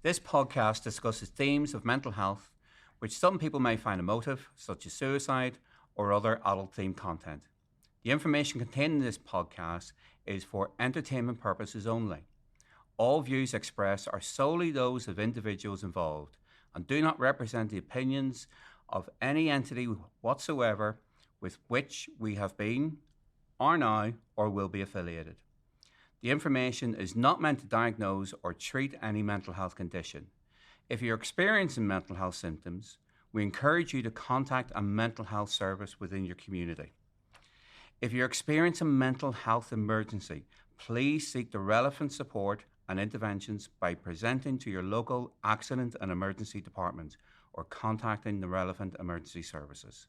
This podcast discusses themes of mental health, which some people may find emotive, such as suicide or other adult-themed content. The information contained in this podcast is for entertainment purposes only. All views expressed are solely those of individuals involved and do not represent the opinions of any entity whatsoever with which we have been, are now, or will be affiliated. The information is not meant to diagnose or treat any mental health condition. If you're experiencing mental health symptoms, we encourage you to contact a mental health service within your community. If you're experiencing a mental health emergency, please seek the relevant support and interventions by presenting to your local accident and emergency department or contacting the relevant emergency services.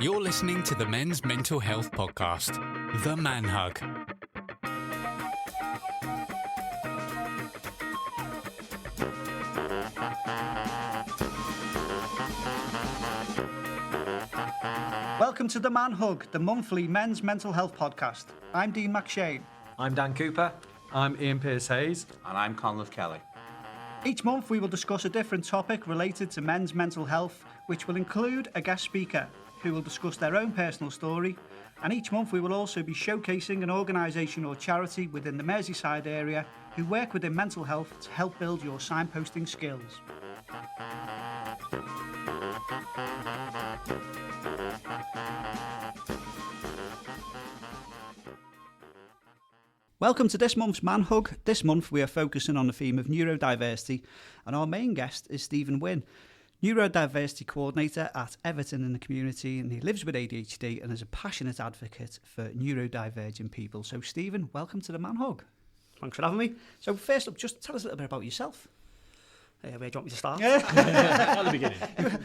You're listening to the Men's Mental Health Podcast, The Man Hug. Welcome to The Man Hug, the monthly men's mental health podcast. I'm Dean McShane. I'm Dan Cooper. I'm Ian Pearce-Hayes. And I'm Conleth Kelly. Each month we will discuss a different topic related to men's mental health, which will include a guest speaker who will discuss their own personal story. And each month we will also be showcasing an organisation or charity within the Merseyside area who work within mental health to help build your signposting skills. Welcome to this month's Man Hug. This month we are focusing on the theme of neurodiversity, and our main guest is Stephen Wynne, Neurodiversity Coordinator at Everton in the community, and he lives with ADHD and is a passionate advocate for neurodivergent people. So Stephen, welcome to the Man Hug. Thanks for having me. So first up, just tell us a little bit about yourself. Where do you want me to start? At the beginning.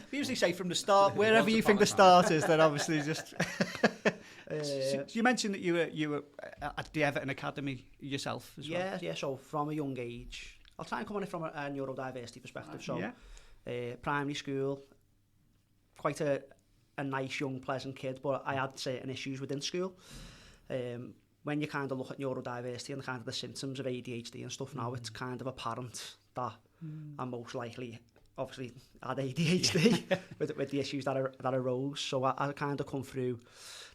We usually say from the start, wherever you think the start is, then obviously just... So you mentioned that you were at the Everton Academy yourself as well. Yeah, so from a young age, I'll try and come on it from a neurodiversity perspective. So primary school, quite a nice, young, pleasant kid, but I had certain issues within school. When you kind of look at neurodiversity and kind of the symptoms of ADHD and stuff now, it's kind of apparent that I'm most likely, obviously, had ADHD with the issues that arose. So I kind of come through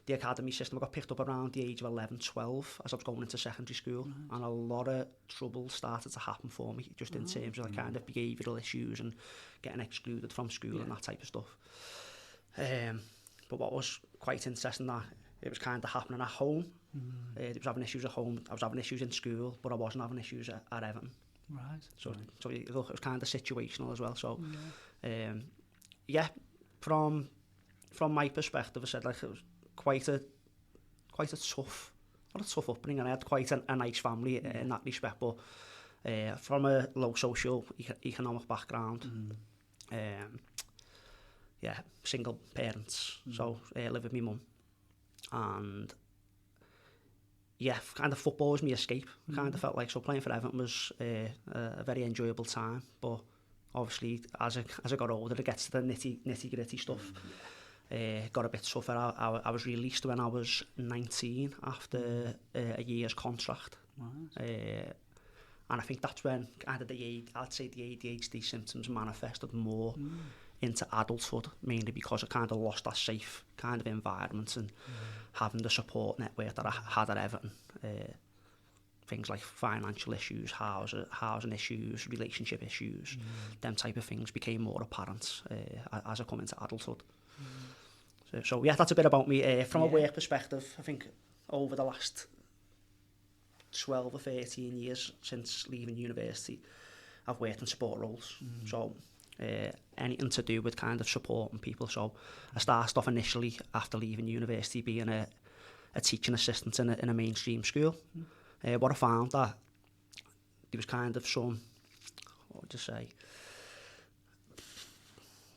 the academy system. I got picked up around the age of 11, 12 as I was going into secondary school, and a lot of trouble started to happen for me, just in terms of kind of behavioural issues and getting excluded from school and that type of stuff. But what was quite interesting, that it was kind of happening at home. It was having issues at home, I was having issues in school, but I wasn't having issues at Everton. Right. So it was kind of situational as well. So from my perspective, I said, like, it was quite a tough, not a tough upbringing, and I had quite a nice family in that respect, but from a low social economic background, single parents, so live with my mum, and kind of football was my escape. Kind of felt like, so playing for Everton was a very enjoyable time, but obviously as I got older, it gets to the nitty gritty stuff. Got a bit tougher. I was released when I was 19 after a year's contract. And I think that's when kind of I'd say the ADHD symptoms manifested more into adulthood, mainly because I kind of lost that safe kind of environment and having the support network that I had at Everton. Things like financial issues, housing issues, relationship issues, them type of things became more apparent as I come into adulthood. So that's a bit about me. From a work perspective, I think over the last 12 or 13 years since leaving university, I've worked in support roles. So anything to do with kind of supporting people. So I started off initially after leaving university being a teaching assistant in a mainstream school. What I found that there was kind of some, what would you say,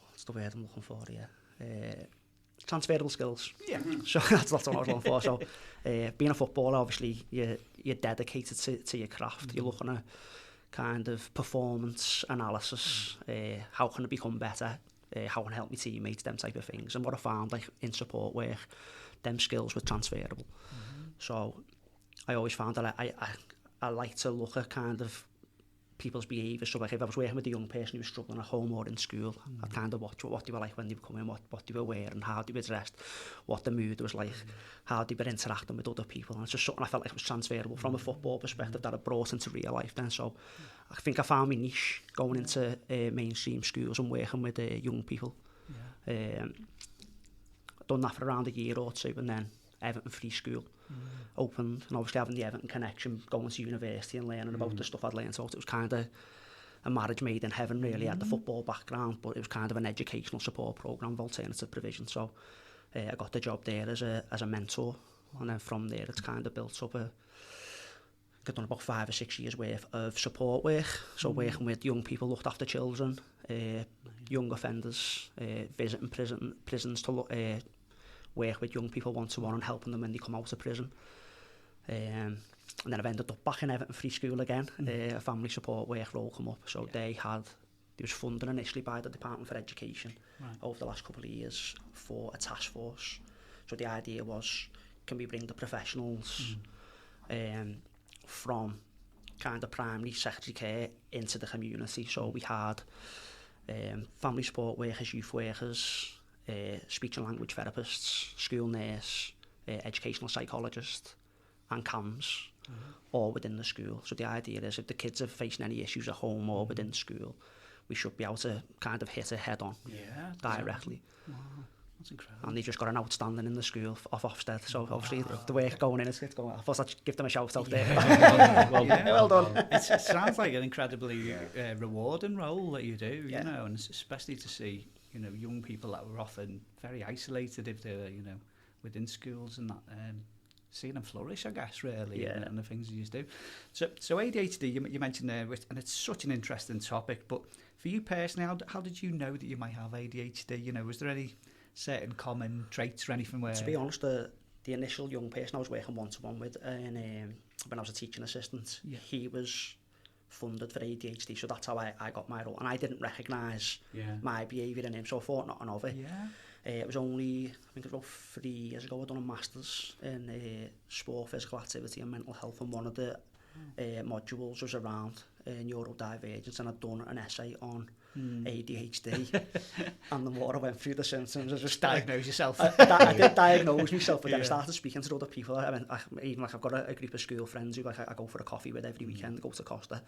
what's the word I'm looking for here? Transferable skills. Yeah. So that's what I was looking for. So being a footballer, obviously you're dedicated to your craft. You're looking at kind of performance analysis, how can I become better, how can I help my teammates, them type of things. And what I found, like in support work, them skills were transferable. So I always found that I I like to look at kind of people's behaviour. So like if I was working with a young person who was struggling at home or in school, I'd kind of watch what they were like when they were coming, what they were wearing, how they were dressed, what the mood was like, how they were interacting with other people. And it's just something I felt like was transferable from a football perspective that I brought into real life then. So I think I found my niche going into mainstream schools and working with young people. Done that for around a year or two, and then Everton Free School opened, and obviously having the Everton connection, going to university and learning about the stuff I'd learned, so it was kind of a marriage made in heaven really. I had the football background, but it was kind of an educational support programme of alternative provision, so I got the job there as a mentor, and then from there it's kind of built up I've done about 5 or 6 years worth of support work, so working with young people, looked after children, young offenders, visiting prisons to look, work with young people one-to-one and helping them when they come out of prison. And then I've ended up back in Everton Free School again, a family support work role come up. So they was funded initially by the Department for Education over the last couple of years for a task force. So the idea was, can we bring the professionals from kind of primary secondary care into the community? So we had family support workers, youth workers, speech and language therapists, school nurse, educational psychologist and CAMS, all within the school. So the idea is if the kids are facing any issues at home or within school, we should be able to kind of hit it head on directly. Wow, that's incredible. And they just got an outstanding in the school of Ofsted, so obviously the work going in is going. I thought I'd give them a shout out there. Well done. It sounds like an incredibly rewarding role that you do, you know, and especially to see, you know, young people that were often very isolated if they're, you know, within schools and that, seeing them flourish, I guess, really, and the things you do. So ADHD, you mentioned there, and it's such an interesting topic, but for you personally, how did you know that you might have ADHD? You know, was there any certain common traits or anything where... To be honest, the initial young person I was working one-to-one with, and when I was a teaching assistant, he was funded for ADHD, so that's how I got my role, and I didn't recognise my behaviour in him, so I thought nothing of it. It was only, I think it was about 3 years ago, I'd done a Masters in sport, physical activity and mental health, and one of the modules was around neurodivergence, and I'd done an essay on ADHD, and the more I went through the symptoms, I just diagnose yourself. I did diagnose myself, but then I started speaking to other people. Even like I've got a group of school friends who like I go for a coffee with every weekend, go to Costa,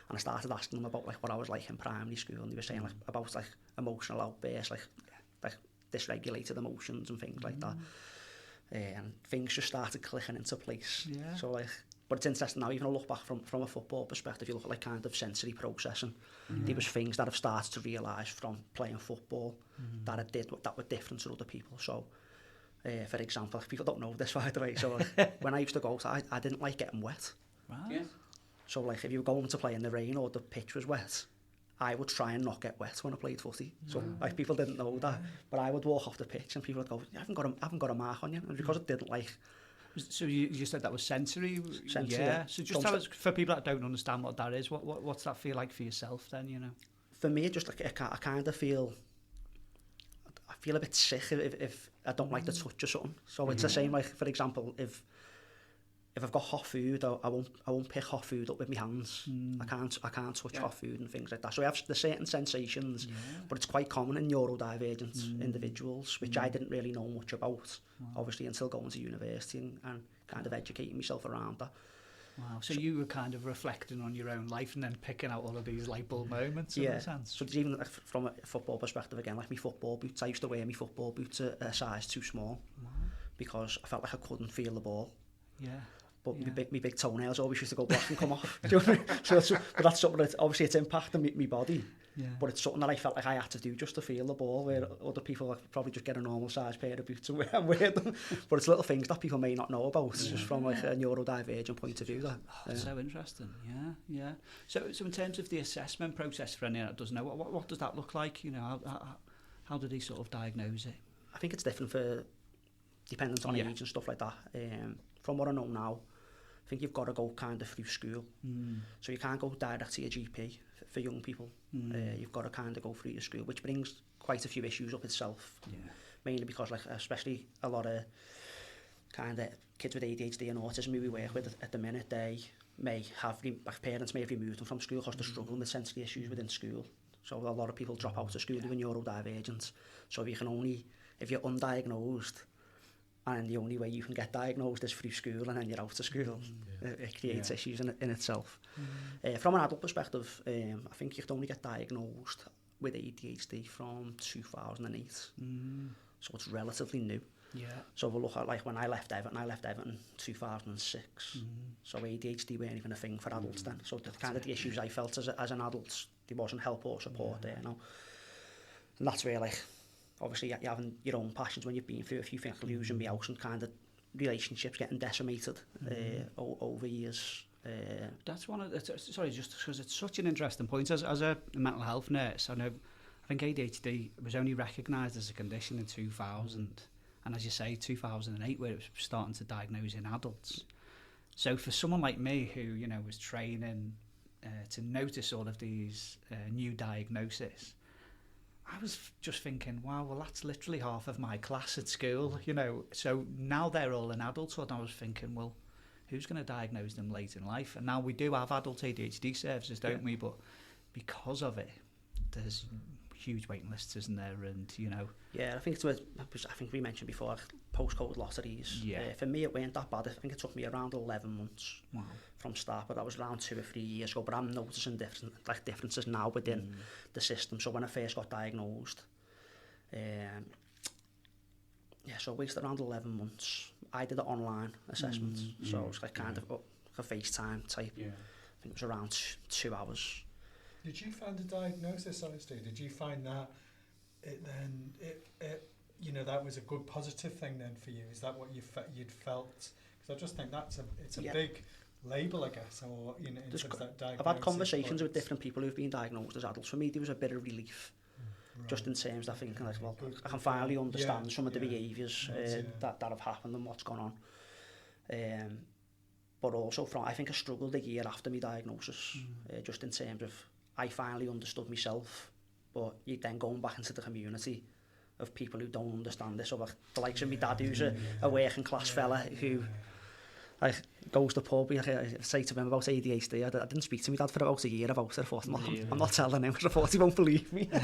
and I started asking them about like what I was like in primary school, and they were saying like about like emotional outbursts, like dysregulated emotions and things like that, and things just started clicking into place. So like, but it's interesting now, even I look back from a football perspective, you look at like kind of sensory processing. There was things that I've started to realise from playing football that I did that were different to other people. So for example, people don't know this, by the way, so like, when I used to go outside, I didn't like getting wet. So like if you were going to play in the rain or the pitch was wet, I would try and not get wet when I played footy. So like people didn't know that, but I would walk off the pitch and people would go, "You haven't got a mark on you," and because I didn't like. So you said that was sensory. So just tell us, for people that don't understand what that is, what's that feel like for yourself then? You know. For me, just like I kind of feel a bit sick if I don't like the touch or something. So it's the same, like for example, if I've got hot food, I won't pick hot food up with my hands. I can't touch hot food and things like that. So I have the certain sensations, but it's quite common in neurodivergent individuals, which I didn't really know much about, obviously, until going to university and kind of educating myself around that. Wow. So you were kind of reflecting on your own life and then picking out all of these light bulb moments in a sense. So even like, from a football perspective again, like my football boots, I used to wear my football boots a size too small because I felt like I couldn't feel the ball. But my big toenails always used to go black and come off. Do you know what I mean? But that's something that obviously it's impacting my body. But it's something that I felt like I had to do just to feel the ball, where other people like, probably just get a normal size pair of boots and wear them. But it's little things that people may not know about, just from like a neurodivergent point of view. That so interesting. So in terms of the assessment process for anyone that doesn't know, what does that look like? You know, how do they sort of diagnose it? I think it's different dependent on age and stuff like that. From what I know now, I think you've got to go kind of through school. So you can't go direct to your GP for young people. You've got to kind of go through your school, which brings quite a few issues up itself. Mainly because, like, especially a lot of kind of kids with ADHD and autism who we work with at the minute, they may have, parents may have removed them from school because they're struggling with sensory issues within school. So a lot of people drop out of school with neurodivergent. So if you're undiagnosed, and the only way you can get diagnosed is through school, and then you're out of school, it creates issues in itself. From an adult perspective, I think you can only get diagnosed with ADHD from 2008. So it's relatively new. So we'll look at, like, when I left Everton 2006. So ADHD weren't even a thing for adults then. So the kind of the issues I felt as an adult, there wasn't help or support there, you know. And that's where, like, obviously you're having your own passions when you've been through a few things, losing me out, and kind of relationships getting decimated over years. That's one of the, sorry, just because it's such an interesting point. As a mental health nurse, I think ADHD was only recognised as a condition in 2000, and as you say, 2008, where it was starting to diagnose in adults. So for someone like me who, you know, was training to notice all of these new diagnoses, I was just thinking, wow, well, that's literally half of my class at school, you know. So now they're all in adulthood, and I was thinking, well, who's going to diagnose them late in life? And now we do have adult ADHD services, don't we? But because of it, there's huge waiting lists, isn't there? And, you know... Yeah, I think I think we mentioned before, postcode lotteries. For me, it weren't that bad. I think it took me around 11 months from start, but that was around 2 or 3 years ago. But I'm noticing differences now within the system. So when I first got diagnosed, so I waited around 11 months. I did an online assessment, so it was like kind of a FaceTime type. I think it was around 2 hours. Did you find the diagnosis, honestly? Did you find that it you know, that was a good positive thing then for you? Is that what you'd felt? Because I just think it's a big label, I guess, or, you know, in terms of that diagnosis. I've had conversations with different people who've been diagnosed as adults. For me, there was a bit of relief, just in terms of thinking, like, well, I can finally understand some of the behaviours that have happened and what's gone on. But also, I think I struggled a year after my diagnosis, just in terms of I finally understood myself, but you then going back into the community of people who don't understand this, or like the likes of my dad, who's a working class fella who like goes to the pub. I say to him about ADHD. I didn't speak to my dad for about a year about it. I thought, I'm not telling him, because I thought he won't believe me. Do you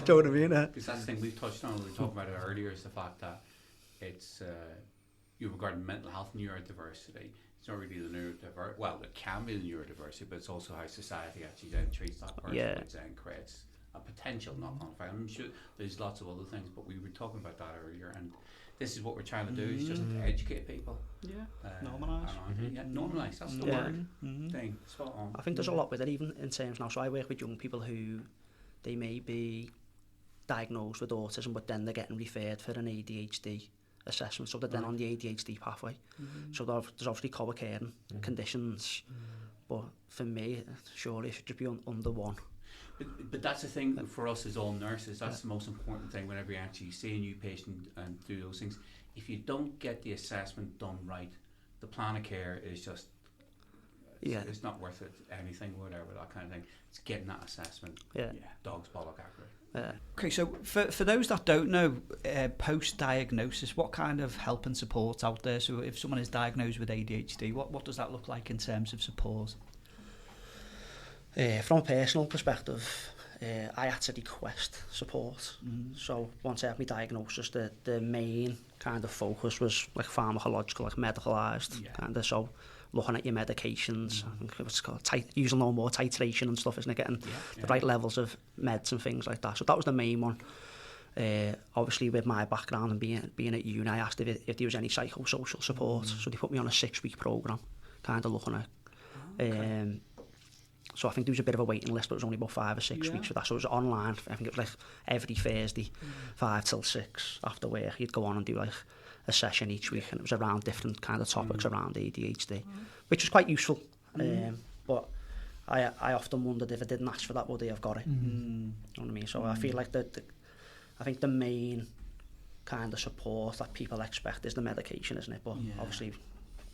know what I mean? Because that's the thing we've touched on, we were talking about it earlier, is the fact that it's you regard mental health neurodiversity. It's not really the neurodiversity. Well, it can be the neurodiversity, but it's also how society actually then treats that person, which then creates a potential knock-on effect. I'm sure there's lots of other things, but we were talking about that earlier, and this is what we're trying to do, is just educate people. Normalise. Normalise, that's the word. Thing. Spot on. I think there's a lot with it, even in terms now. So I work with young people who, they may be diagnosed with autism, but then they're getting referred for an ADHD assessment, so they're then on the ADHD pathway. So there's obviously co-occurring conditions, but for me, surely it should just be under one. But that's the thing for us as all nurses. That's the most important thing whenever you actually see a new patient and do those things. If you don't get the assessment done right, the plan of care is just it's not worth it, anything, whatever, that kind of thing. It's getting that assessment. Dog's bollock accurate. Okay, so for those that don't know, post-diagnosis, what kind of help and support out there? So if someone is diagnosed with ADHD, what does that look like in terms of support? From a personal perspective, I had to request support. So once I had my diagnosis, the main kind of focus was like pharmacological, like medicalised, kind of. So looking at your medications, I think it's called using no more titration and stuff, isn't it? Getting the right levels of meds and things like that. So that was the main one. Obviously, with my background and being at uni, I asked if there was any psychosocial support. So they put me on a 6-week programme, kind of looking at. So I think there was a bit of a waiting list, but it was only about 5 or 6 weeks for that. So it was online. I think it was like every Thursday, 5 till 6 after work. You'd go on and do like a session each week, and it was around different kind of topics around ADHD, which was quite useful. But I often wondered, if I didn't ask for that, would they have got it? You know what I mean? So I feel like I think the main kind of support that people expect is the medication, isn't it? But obviously,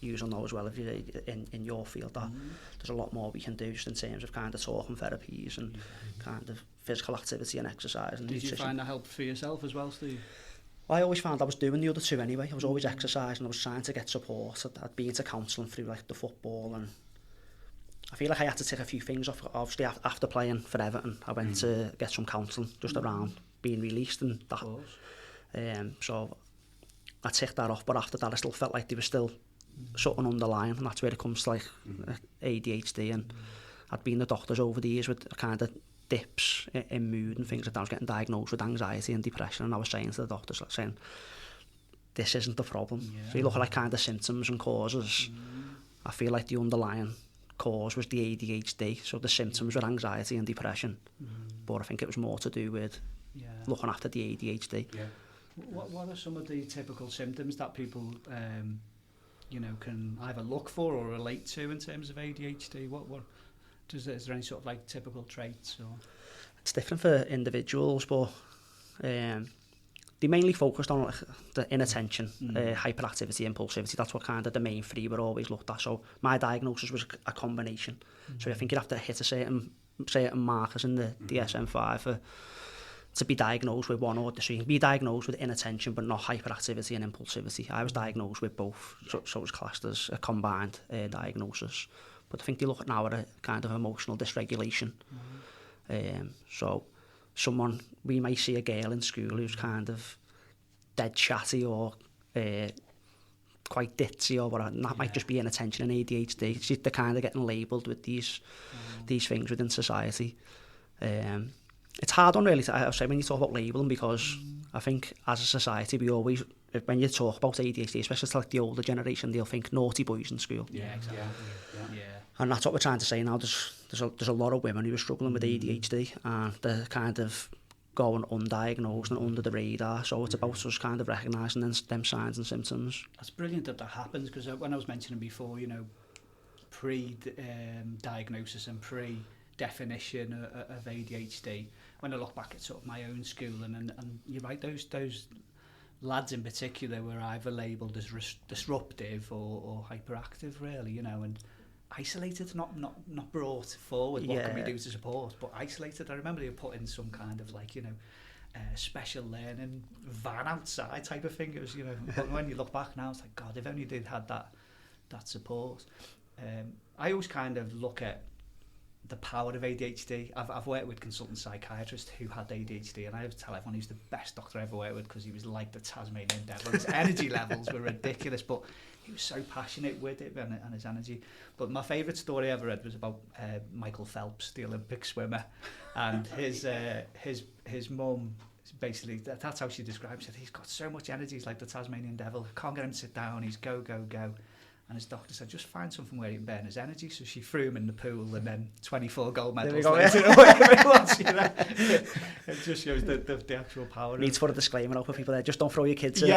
you'll know as well, if you're in your field, that there's a lot more we can do, just in terms of kind of talking therapies and kind of physical activity and exercise and Did nutrition. you find that helped for yourself as well, Steve? I always found I was doing the other two anyway. I was always exercising, I was trying to get support. I'd been to counselling through like the football, and I feel like I had to take a few things off. Obviously, after playing for Everton, I went to get some counselling just around being released and that. So I ticked that off, but after that I still felt like there was still something underlying, and that's where it comes to like ADHD. And I'd been to doctors over the years with kind of dips in mood and things like that. I was getting diagnosed with anxiety and depression, and I was saying to the doctors, like saying, this isn't the problem. So you look at like kind of symptoms and causes. I feel like the underlying cause was the ADHD, so the symptoms were anxiety and depression, but I think it was more to do with looking after the ADHD. What are some of the typical symptoms that people you know, can either look for or relate to in terms of ADHD? Is there any sort of like typical traits? Or? It's different for individuals, but they mainly focused on like the inattention, hyperactivity, impulsivity. That's what kind of the main three were always looked at. So my diagnosis was a combination. So I think you'd have to hit a certain markers in the DSM-5 to be diagnosed with one or the other. So you can be diagnosed with inattention but not hyperactivity and impulsivity. I was diagnosed with both, so it was classed as a combined diagnosis. But I think they look at now at a kind of emotional dysregulation. So someone, we might see a girl in school who's kind of dead chatty or quite ditzy or whatever, and that might just be inattention and ADHD. They're kind of getting labelled with these things within society. It's hard on really, I say, when you talk about labelling, because I think as a society we always, when you talk about ADHD, especially to like the older generation, they'll think naughty boys in school. Yeah, exactly. Yeah. And that's what we're trying to say now. There's a lot of women who are struggling with ADHD, and they're kind of going undiagnosed and under the radar. So it's about us kind of recognising them signs and symptoms. That's brilliant that happens, because when I was mentioning before, you know, pre-diagnosis and pre-definition of ADHD, when I look back at sort of my own schooling, and you're right, those lads in particular were either labelled as disruptive or hyperactive, really, you know, and isolated, not brought forward. What can we do to support? But isolated. I remember they were put in some kind of like, you know, special learning van outside type of thing. It was, you know, but when you look back now, it's like, God, if only they'd had that support. I always kind of look at the power of ADHD. I've worked with consultant psychiatrists who had ADHD, and I always tell everyone he's the best doctor I ever worked with, because he was like the Tasmanian devil. His energy levels were ridiculous, but he was so passionate with it and his energy. But my favourite story I ever read was about Michael Phelps, the Olympic swimmer, and his mum, basically, that's how she describes it. He's got so much energy, he's like the Tasmanian devil. Can't get him to sit down, he's go. And his doctor said, just find something where he can burn his energy. So she threw him in the pool, and then 24 gold medals later, whatever it was, you know. It just shows the actual power. Needs for a disclaimer out for people there, just don't throw your kids in.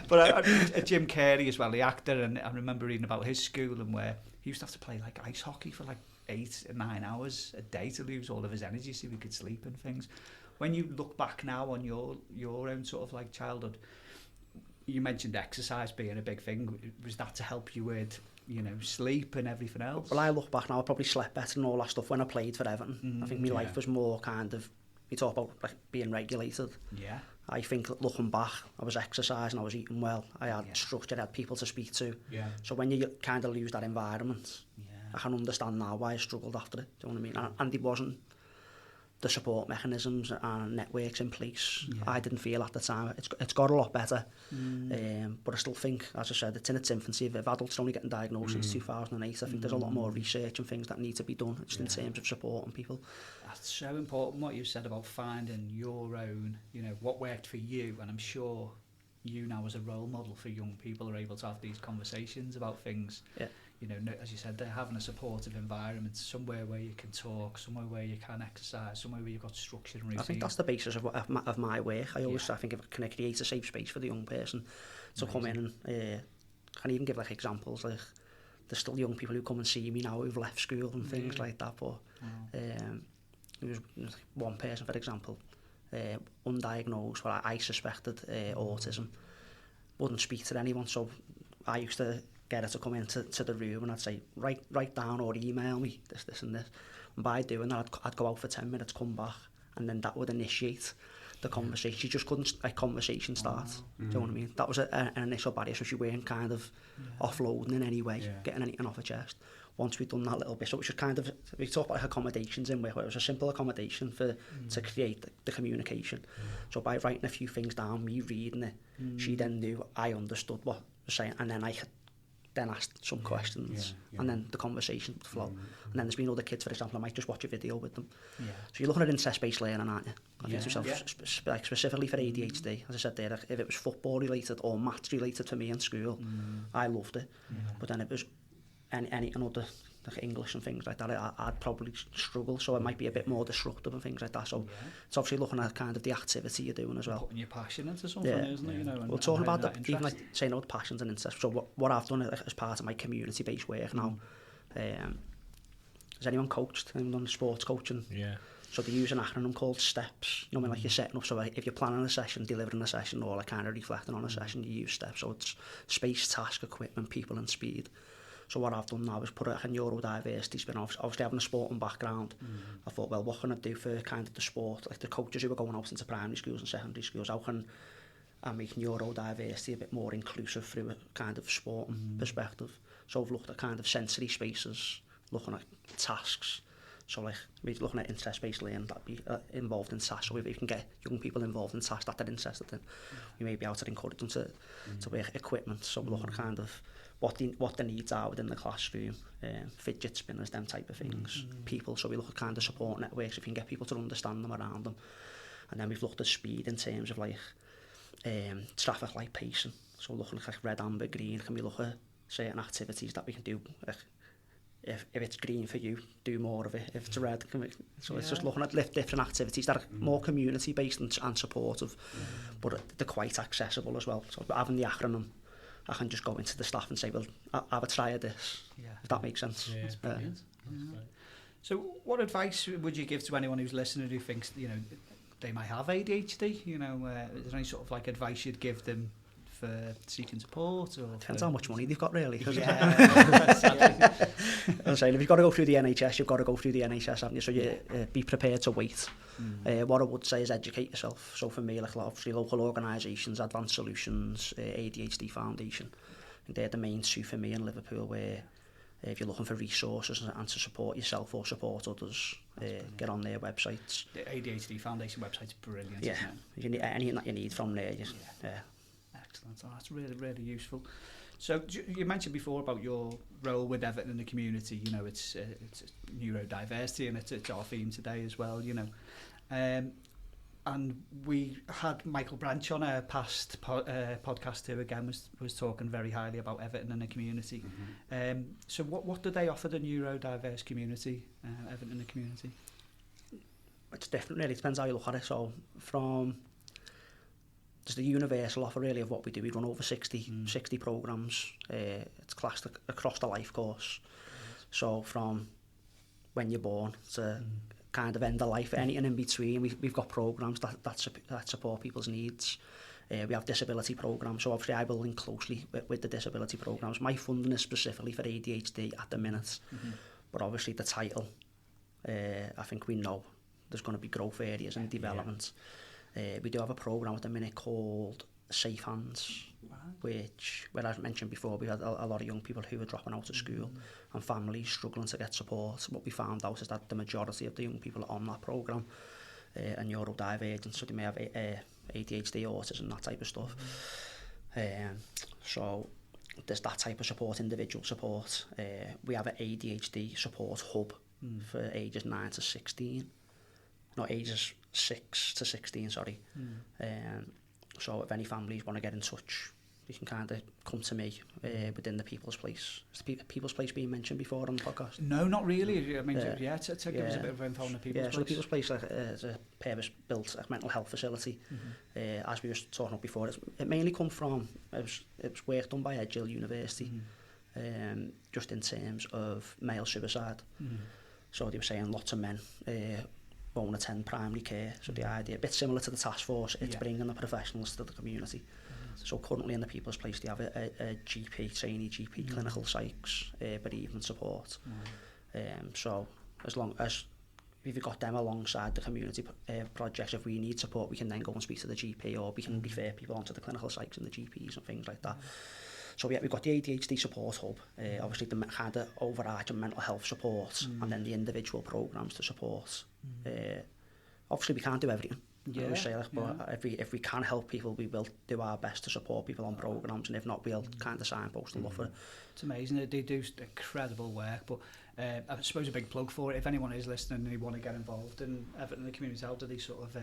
But Jim Carrey as well, the actor, and I remember reading about his school, and where he used to have to play like ice hockey for like 8 or 9 hours a day to lose all of his energy so he could sleep and things. When you look back now on your own sort of like childhood, you mentioned exercise being a big thing. Was that to help you with, you know, sleep and everything else? Well, I look back now, I probably slept better and all that stuff when I played for Everton. I think my life was more kind of, you talk about like being regulated. Yeah. I think looking back, I was exercising, I was eating well, I had structure, I had people to speak to. Yeah. So when you kind of lose that environment, I can understand now why I struggled after it. Do you know what I mean? And it wasn't the support mechanisms and networks in place. I didn't feel at the time. It's got a lot better, but I still think, as I said, it's in its infancy. If adults are only getting diagnosed since 2008, I think there's a lot more research and things that need to be done just in terms of supporting people. That's so important what you said about finding your own, you know, what worked for you, and I'm sure you now as a role model for young people are able to have these conversations about things. Yeah. You know, as you said, they're having a supportive environment, somewhere where you can talk, somewhere where you can exercise, somewhere where you've got structure and routine. I think that's the basis of my work. I always I think if I can create a safe space for the young person to come in and can even give like examples. Like there's still young people who come and see me now who've left school and things like that. But there was one person, for example, undiagnosed, well, I suspected autism, wouldn't speak to anyone, so I used to get her to come into the room, and I'd say, write down or email me this and this. And by doing that, I'd go out for 10 minutes, come back, and then that would initiate the conversation. She just couldn't conversation start. Do you know what I mean? That was an initial barrier, so she weren't kind of offloading in any way, getting anything off her chest. Once we'd done that little bit, so it was just kind of, we talked about accommodations in where it was a simple accommodation to create the communication. So by writing a few things down, me reading it, she then knew I understood what I was saying, and then I could then asked some questions, and then the conversation would flow. And then there's been other kids, for example, I might just watch a video with them. So you're looking at interest-based learning, aren't you? I think to yourself, like specifically for ADHD, as I said there, if it was football related or maths related for me in school, I loved it. But then it was any other, like English and things like that, I'd probably struggle, so it might be a bit more disruptive and things like that. So it's obviously looking at kind of the activity you're doing as well. Putting your passion into something, isn't it? You know, well, talking about even like saying about passions and interests. So what I've done as part of my community-based work now, has anyone coached? Anyone done sports coaching? Yeah. So they use an acronym called STEPS. You know, like you're setting up, so like if you're planning a session, delivering a session, or like kind of reflecting on a session, you use STEPS. So it's space, task, equipment, people and speed. So what I've done now is put a neurodiversity spin off. Obviously having a sporting background, I thought, well, what can I do for kind of the sport, like the coaches who are going out into primary schools and secondary schools, how can I make neurodiversity a bit more inclusive through a kind of sporting perspective? So I've looked at kind of sensory spaces, looking at tasks. So like we're looking at interest-based learning that'd be involved in tasks. So if you can get young people involved in tasks that they're interested in, we may be able to encourage them to work equipment. So we're looking at kind of what the needs are within the classroom, fidget spinners, them type of things, people. So we look at kind of support networks if you can get people to understand them around them. And then we've looked at speed in terms of like traffic light pacing. So looking at like red, amber, green, can we look at certain activities that we can do? Like, if it's green for you, do more of it. If it's red, it's just looking at different activities that are more community based and supportive, but they're quite accessible as well. So having the acronym, I can just go into the staff and say, well, have a try of this, if that makes sense. Yeah, that's brilliant. So what advice would you give to anyone who's listening who thinks, you know, they might have ADHD? You know, is there any sort of like advice you'd give them for seeking support? Or depends for... how much money they've got, really. Yeah. I'm saying, if you've got to go through the NHS, you've got to go through the NHS, haven't you? So you be prepared to wait. What I would say is educate yourself. So for me, like obviously local organisations, Advanced Solutions, ADHD Foundation, and they're the main two for me in Liverpool, where if you're looking for resources and to support yourself or support others, get on their websites. The ADHD Foundation website's brilliant, yeah. Isn't it? You need anything that you need from there. Excellent. Oh, that's really, really useful. So you mentioned before about your role with Everton in the community. You know, it's neurodiversity, and it's our theme today as well. You know, and we had Michael Branch on a past podcast who again was talking very highly about Everton and the community. So what do they offer the neurodiverse community, Everton in the community? It's different, really. It depends how you look at it. So there's the universal offer really of what we do. We run over 60 programmes. It's classed across the life course. So from when you're born to kind of end of life, anything in between, we've got programmes that support people's needs. We have disability programmes, so obviously I will link closely with the disability programmes. My funding is specifically for ADHD at the minute, but obviously the title, I think we know there's going to be growth areas and development. We do have a programme at the minute called Safe Hands, which, where I've mentioned before, we had a lot of young people who were dropping out of school and families struggling to get support. What we found out is that the majority of the young people on that programme are neurodivergent, so they may have ADHD, autism, that type of stuff. So there's that type of support, individual support. We have an ADHD support hub for ages 9 to 16. Not ages 6 to 16, sorry. So if any families want to get in touch, you can kind of come to me within the People's Place. Is the People's Place being mentioned before on the podcast? No, not really. I mean, to give us a bit of info on the People's Place. So the People's Place is a purpose-built mental health facility. As we were talking about before, it mainly come from, it was work done by Edghill University, just in terms of male suicide. So they were saying lots of men won't attend primary care. So the idea, a bit similar to the task force, it's bringing the professionals to the community. So currently in the People's Place, they have a GP, trainee GP, clinical psychs, bereavement support. So as long as we've got them alongside the community projects. If we need support, we can then go and speak to the GP, or we can refer people onto the clinical psychs and the GPs and things like that. So we've got the ADHD support hub, obviously the kind of overarching mental health support, and then the individual programs to support. Obviously we can't do everything. Yeah, We say that, but if we can help people, we will do our best to support people on programs, and if not, we'll kind of signpost and look for it. It's amazing. They do incredible work, but I suppose a big plug for it. If anyone is listening and they want to get involved in Everton and the community, how do they sort of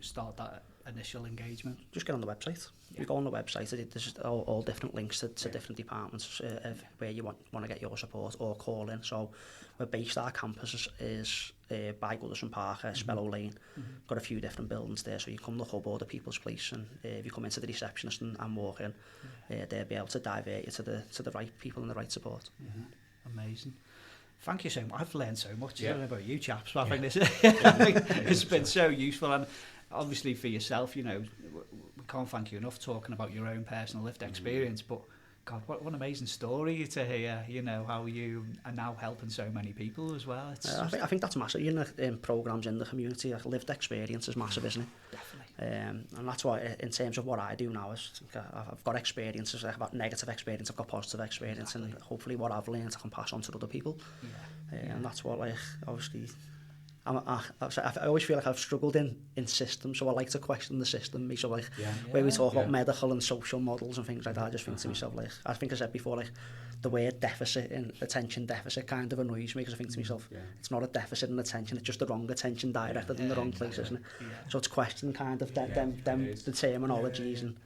start that initial engagement? Just get on the website. You go on the website, there's all different links to different departments where you want to get your support, or call in. So we're based, our campus is by Goodison Park, Spellow Lane. Got a few different buildings there, so you come to the hub or the People's Place, and if you come into the receptionist and walk in, they'll be able to divert you to the right people and the right support. Amazing. Thank you so much. I've learned so much. I don't know about you chaps, but I think this it's been so useful, and obviously for yourself, we can't thank you enough talking about your own personal lived experience, but God, what an amazing story to hear, how you are now helping so many people as well. I think that's massive. In programs in the community, like lived experience is massive, isn't it? Definitely. And that's why, in terms of what I do now, is I've got experiences, I've got negative experience, I've got positive experience, and hopefully what I've learned I can pass on to other people. And that's what, obviously, I always feel like I've struggled in systems, so I like to question the system. So where we talk about medical and social models and things like that, I just think to myself, I think I said before, the word deficit and attention deficit kind of annoys me, because I think to myself, it's not a deficit in attention, it's just the wrong attention directed in the wrong place, isn't it? So it's questioning kind of the terminologies and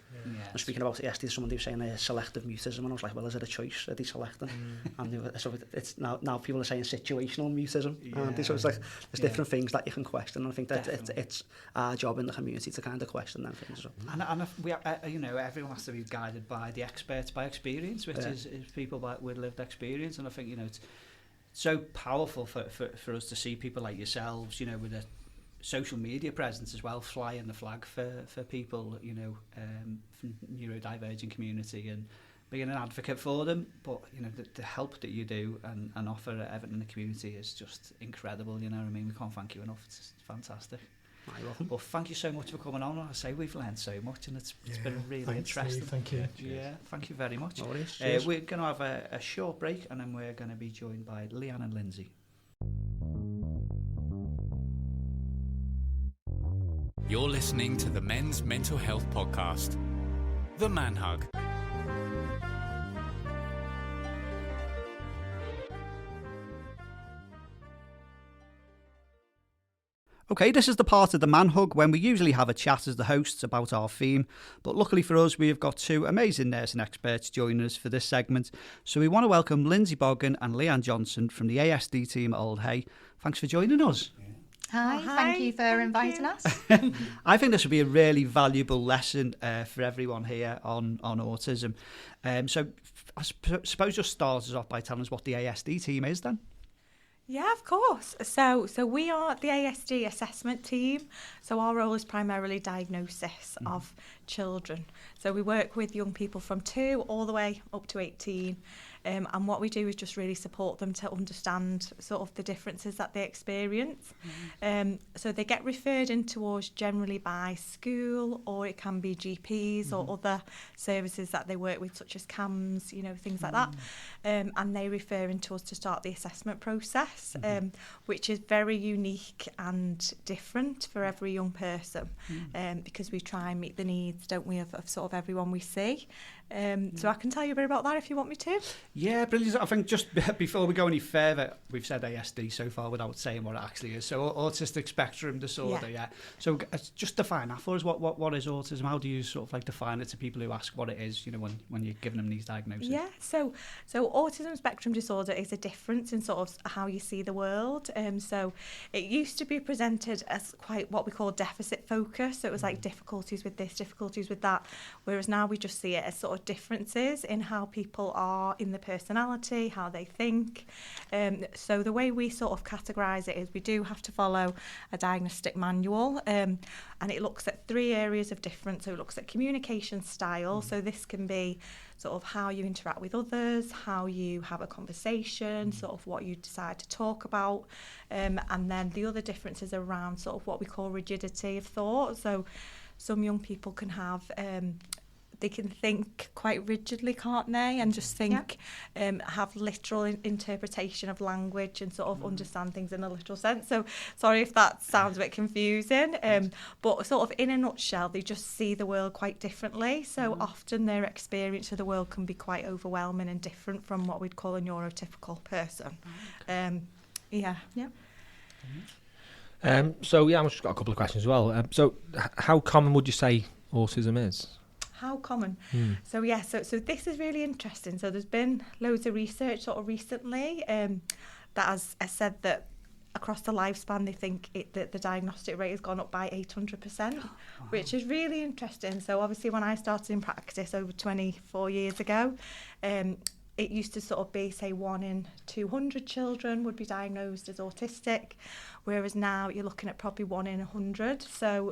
speaking about it yesterday, someone was saying selective mutism, and I was like, well, is it a choice? Are they selecting? And so it's now people are saying situational mutism. So it's like there's different things that you can question, and I think that it's our job in the community to kind of question them things. And if we, everyone has to be guided by the experts by experience, which is people with lived experience, and I think it's so powerful for us to see people like yourselves, with a social media presence as well, flying the flag for people, from neurodivergent community, and being an advocate for them. But the help that you do and offer at Everton in the community is just incredible. We can't thank you enough. It's fantastic. You're welcome. Well, thank you so much for coming on. I say we've learned so much, and it's been really interesting. Steve, thank you. Thank you very much. No worries. We're going to have a short break, and then we're going to be joined by Leanne and Lynsey. You're listening to the Men's Mental Health Podcast, The Man Hug. Okay, this is the part of the Man Hug when we usually have a chat as the hosts about our theme, but luckily for us, we have got two amazing nursing experts joining us for this segment. So we want to welcome Lynsey Boggan and Leanne Johnson from the ASD team at Alder. Thanks for joining us. Hi, thank you for inviting us. I think this would be a really valuable lesson for everyone here on autism. So I suppose just start us off by telling us what the ASD team is then. Yeah, of course. So we are the ASD assessment team. So our role is primarily diagnosis of children. So we work with young people from 2 all the way up to 18. And what we do is just really support them to understand sort of the differences that they experience. So they get referred in towards generally by school, or it can be GPs or other services that they work with, such as CAMS, things like that. And they refer into us to start the assessment process, which is very unique and different for every young person, because we try and meet the needs, don't we, of sort of everyone we see. So I can tell you a bit about that if you want me to. Yeah, brilliant. I think just before we go any further, we've said ASD so far without saying what it actually is. So autistic spectrum disorder, yeah. So just define that for us. What is autism? How do you sort of define it to people who ask what it is, when you're giving them these diagnoses? Yeah, so autism spectrum disorder is a difference in sort of how you see the world. So it used to be presented as quite what we call deficit focus. So it was like difficulties with this, difficulties with that, whereas now we just see it as sort of of differences in how people are in their personality, how they think. So the way we sort of categorise it is we do have to follow a diagnostic manual, and it looks at 3 areas of difference. So it looks at communication style. So this can be sort of how you interact with others, how you have a conversation, sort of what you decide to talk about. And then the other difference is around sort of what we call rigidity of thought. So some young people can have, they can think quite rigidly, can't they? And just think, have literal interpretation of language and sort of understand things in a literal sense. So sorry if that sounds a bit confusing, but sort of in a nutshell, they just see the world quite differently. So often their experience of the world can be quite overwhelming and different from what we'd call a neurotypical person. So I've just got a couple of questions as well. So how common would you say autism is? How common? So so this is really interesting. So there's been loads of research sort of recently that has said that across the lifespan they think that the diagnostic rate has gone up by 800%, which is really interesting. So obviously when I started in practice over 24 years ago, it used to sort of be, say, 1 in 200 children would be diagnosed as autistic, whereas now you're looking at probably 1 in 100. So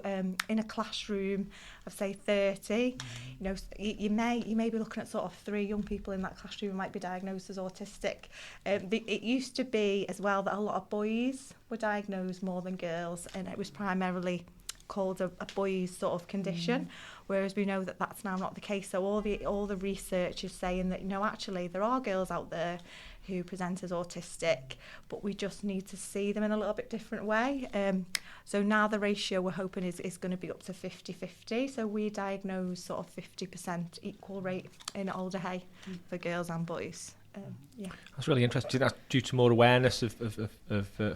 in a classroom of, say, 30, you know, you may be looking at sort of 3 young people in that classroom who might be diagnosed as autistic. It used to be as well that a lot of boys were diagnosed more than girls, and it was primarily called a boys sort of condition, whereas we know that that's now not the case. So all the research is saying that, you know, actually there are girls out there who present as autistic, but we just need to see them in a little bit different way. So now the ratio we're hoping is going to be up to 50-50. So we diagnose sort of 50% equal rate in Alder Hey for girls and boys. That's really interesting. Do you think that's due to more awareness of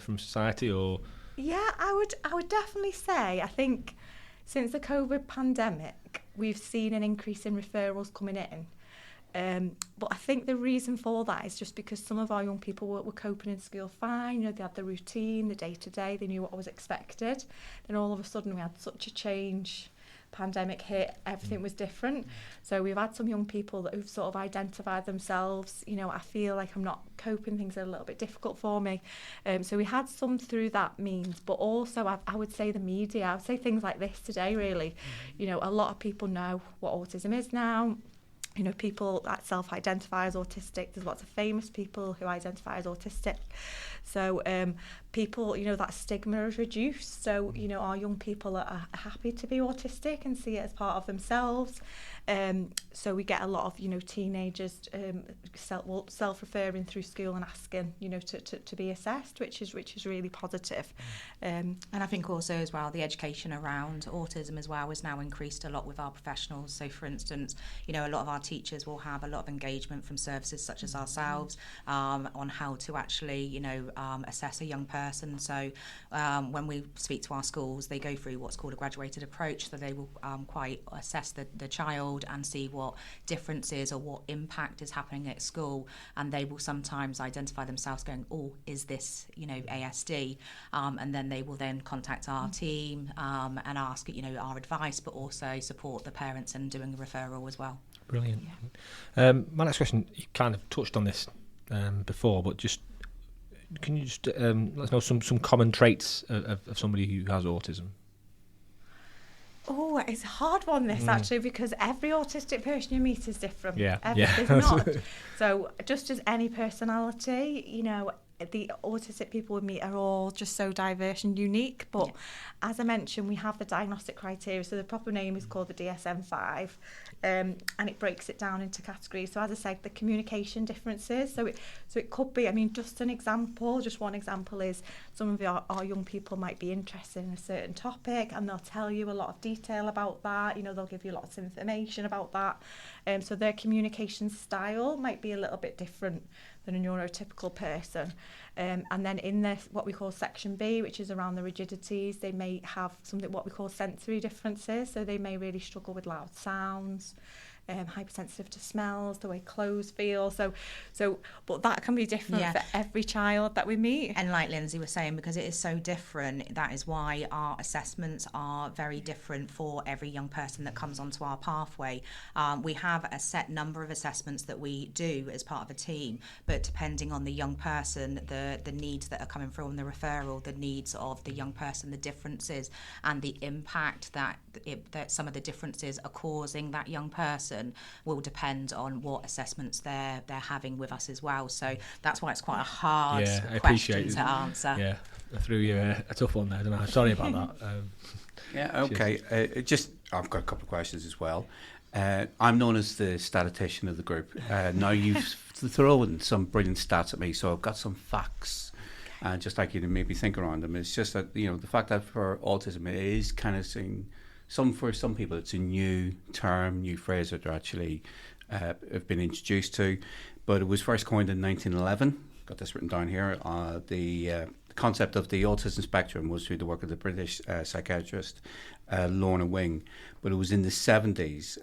from society, or? Yeah, I would definitely say, I think since the COVID pandemic, we've seen an increase in referrals coming in. But I think the reason for that is just because some of our young people were coping in school fine. You know, they had the routine, the day-to-day, they knew what was expected. Then all of a sudden we had such a change. Pandemic hit, everything was different. So we've had some young people that who've sort of identified themselves, you know, I feel like I'm not coping, things are a little bit difficult for me. So we had some through that means, but also I would say the media, I would say things like this today really. You know, a lot of people know what autism is now. You know, people that self-identify as autistic, there's lots of famous people who identify as autistic. So people, you know, that stigma is reduced. So, you know, our young people are happy to be autistic and see it as part of themselves. So we get a lot of, you know, teenagers self-referring through school and asking, you know, to be assessed, which is really positive. And I think also as well, the education around autism as well has now increased a lot with our professionals. So for instance, you know, a lot of our teachers will have a lot of engagement from services such as ourselves on how to actually, you know, assess a young person. So when we speak to our schools, they go through what's called a graduated approach. So they will quite assess the child and see what differences or what impact is happening at school, and they will sometimes identify themselves going, oh, is this, you know, ASD, and then they will then contact our team and ask, you know, our advice, but also support the parents in doing a referral as well. Brilliant. My next question, you kind of touched on this before, but just can you just let us know some common traits of somebody who has autism? Oh, it's a hard one, this, actually, because every autistic person you meet is different. There's not. So just as any personality, you know, the autistic people we meet are all just so diverse and unique. But as I mentioned, we have the diagnostic criteria. So the proper name is called the DSM-5, and it breaks it down into categories. So as I said, the communication differences. So it could be, I mean, just one example is some of our young people might be interested in a certain topic, and they'll tell you a lot of detail about that. You know, they'll give you lots of information about that. So their communication style might be a little bit different than a neurotypical person. And then in this, what we call section B, which is around the rigidities, they may have something what we call sensory differences. So they may really struggle with loud sounds. hypersensitive to smells, the way clothes feel. But that can be different for every child that we meet. And like Lynsey was saying, because it is so different, that is why our assessments are very different for every young person that comes onto our pathway. We have a set number of assessments that we do as part of a team, but depending on the young person, the needs that are coming through on the referral, the needs of the young person, the differences and the impact that some of the differences are causing that young person will depend on what assessments they're having with us as well. So that's why it's quite a hard question to answer. Yeah, I threw you a tough one there, don't I? Sorry about that. Okay. I've got a couple of questions as well. I'm known as the statistician of the group. Now you've thrown some brilliant stats at me, so I've got some facts. Just like you to maybe think around them. It's just that, the fact that for autism it is kind of seeing for some people it's a new term, new phrase that they're actually have been introduced to. But it was first coined in 1911. Got this written down here. The concept of the autism spectrum was through the work of the British psychiatrist Lorna Wing, but it was in the 70s.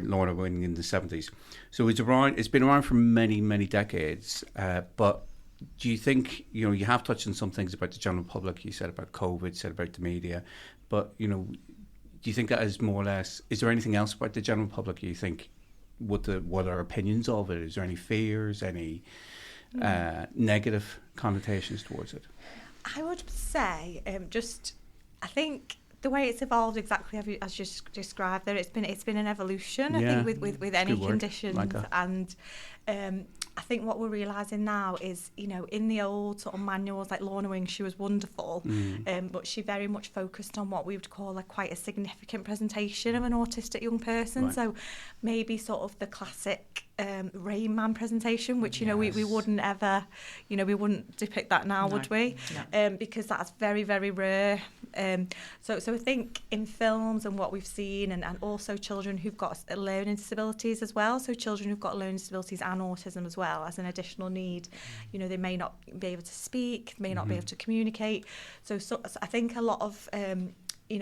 Lorna Wing in the 70s. So it's been around for many, many decades. But do you think, you have touched on some things about the general public? You said about COVID, said about the media, but, do you think that is more or less, is there anything else about the general public you think, what are opinions of it? Is there any fears, any negative connotations towards it? I would say, I think the way it's evolved exactly as you described there, it's been an evolution, I think, with any conditions. Like and I think what we're realising now is, in the old sort of manuals, like Lorna Wing, she was wonderful, but she very much focused on what we would call quite a significant presentation of an autistic young person. Right. So maybe sort of the classic Rain Man presentation, which, we wouldn't ever, we wouldn't depict that now, would we? No. Because that's very, very rare. So I think in films and what we've seen, and also children who've got learning disabilities as well, so children who've got learning disabilities and autism as well as an additional need, they may not be able to speak, may not be able to communicate. So I think a lot of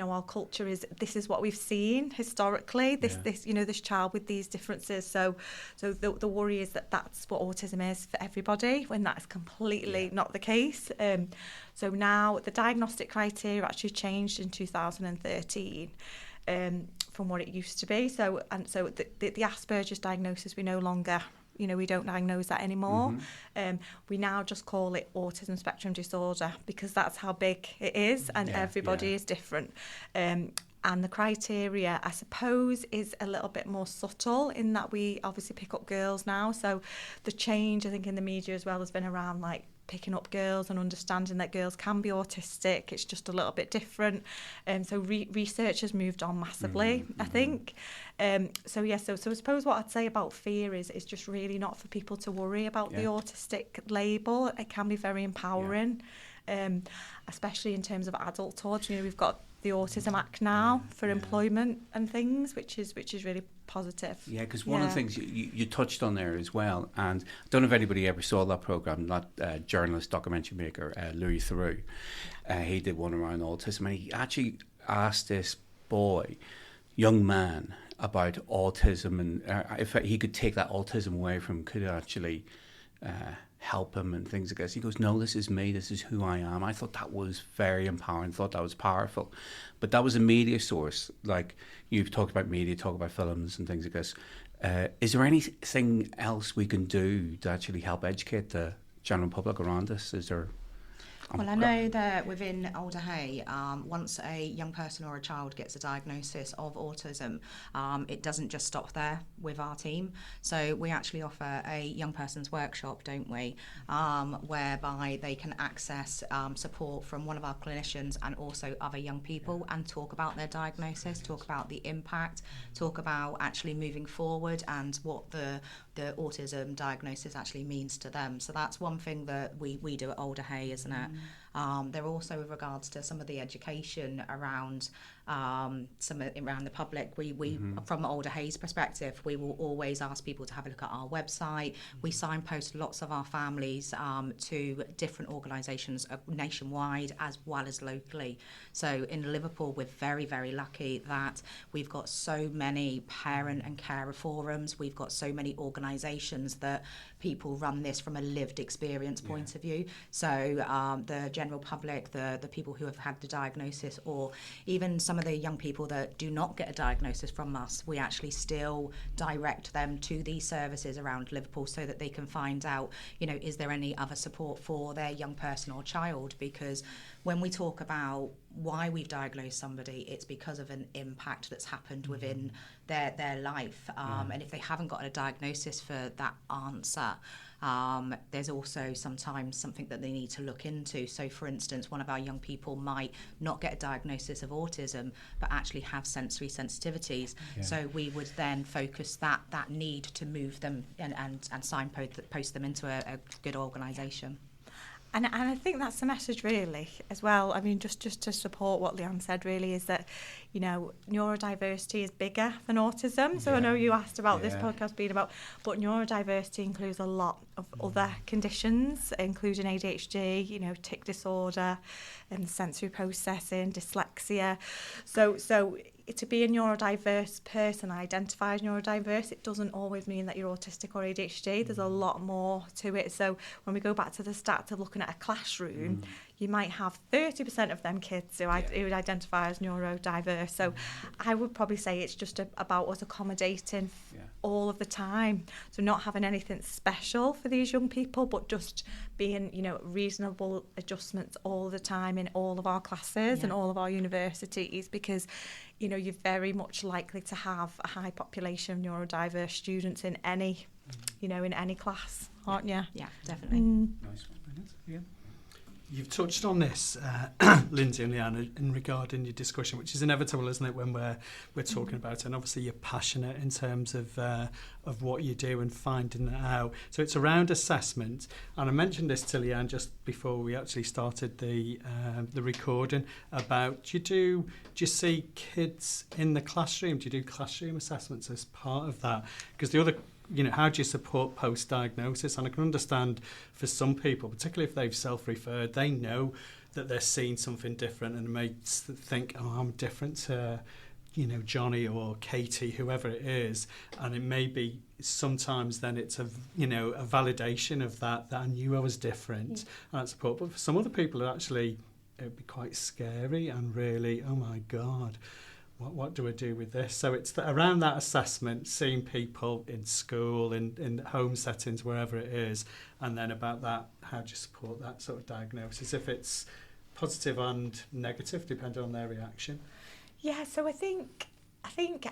our culture this is what we've seen historically, this child with these differences. So the worry is that that's what autism is for everybody, when that's completely not the case. So now the diagnostic criteria actually changed in 2013 from what it used to be. So the Asperger's diagnosis, we no longer, we don't diagnose that anymore. We now just call it autism spectrum disorder, because that's how big it is, and everybody is different. And the criteria, I suppose, is a little bit more subtle in that we obviously pick up girls now. So the change, I think, in the media as well has been around picking up girls and understanding that girls can be autistic. It's just a little bit different. So research has moved on massively, I think. So I suppose what I'd say about fear is just really not for people to worry about the autistic label. It can be very empowering, especially in terms of adulthood. We've got the Autism Act now for employment and things, which is really positive. Yeah, because one of the things you touched on there as well, and I don't know if anybody ever saw that programme, that journalist, documentary maker, Louis Theroux. He did one around autism, and he actually asked this young man, about autism, and if he could take that autism away from him, could it actually help him and things like this. He goes, no, this is me, this is who I am. I thought that was very empowering, thought that was powerful. But that was a media source. Like, you've talked about media, talk about films and things like this. Is there anything else we can do to actually help educate the general public around this? Is there... Well, I know that within Alder Hey, once a young person or a child gets a diagnosis of autism, it doesn't just stop there with our team. So we actually offer a young person's workshop, don't we, whereby they can access support from one of our clinicians and also other young people, and talk about their diagnosis, talk about the impact, talk about actually moving forward and what the autism diagnosis actually means to them. So that's one thing that we do at Alder Hey, isn't it? They're also with regards to some of the education around around the public. We from Alder Hayes perspective, we will always ask people to have a look at our website. We signpost lots of our families to different organisations nationwide as well as locally. So in Liverpool, we're very, very lucky that we've got so many parent and carer forums. We've got so many organisations that people run this from a lived experience point of view. So the general public, the people who have had the diagnosis, or even some of the young people that do not get a diagnosis from us, we actually still direct them to these services around Liverpool so that they can find out, is there any other support for their young person or child? Because when we talk about why we've diagnosed somebody, it's because of an impact that's happened within their life. And if they haven't got a diagnosis for that answer, there's also sometimes something that they need to look into. So for instance, one of our young people might not get a diagnosis of autism but actually have sensory sensitivities. So we would then focus that need to move them and signpost them into a good organisation. And I think that's the message really as well. I mean, just to support what Leanne said really is that, neurodiversity is bigger than autism. So I know you asked about this podcast being about, but neurodiversity includes a lot of other conditions, including ADHD, tic disorder, and sensory processing, dyslexia. So to be a neurodiverse person, identify as neurodiverse, it doesn't always mean that you're autistic or ADHD. There's a lot more to it. So when we go back to the stats of looking at a classroom, you might have 30% of them kids who would identify as neurodiverse. So I would probably say it's just about us accommodating all of the time. So not having anything special for these young people, but just being, reasonable adjustments all the time in all of our classes and all of our universities, because you're very much likely to have a high population of neurodiverse students in any, in any class, aren't you? Yeah, definitely. Nice one. Brilliant. Yeah. You've touched on this, Lynsey and Leanne, in regarding your discussion, which is inevitable, isn't it, when we're talking about it? And obviously you're passionate in terms of what you do and finding that out. So it's around assessment, and I mentioned this to Leanne just before we actually started the recording about do you see kids in the classroom? Do you do classroom assessments as part of that? Because the other, how do you support post-diagnosis? And I can understand for some people, particularly if they've self-referred, they know that they're seeing something different and may think, I'm different to, Johnny or Katie, whoever it is. And it may be sometimes then it's a validation of that I knew I was different and that support. But for some other people, it would be quite scary and really, oh my God, what do I do with this? So it's around that assessment, seeing people in school, in home settings, wherever it is, and then about that, how do you support that sort of diagnosis, if it's positive and negative, depending on their reaction? Yeah, so I think,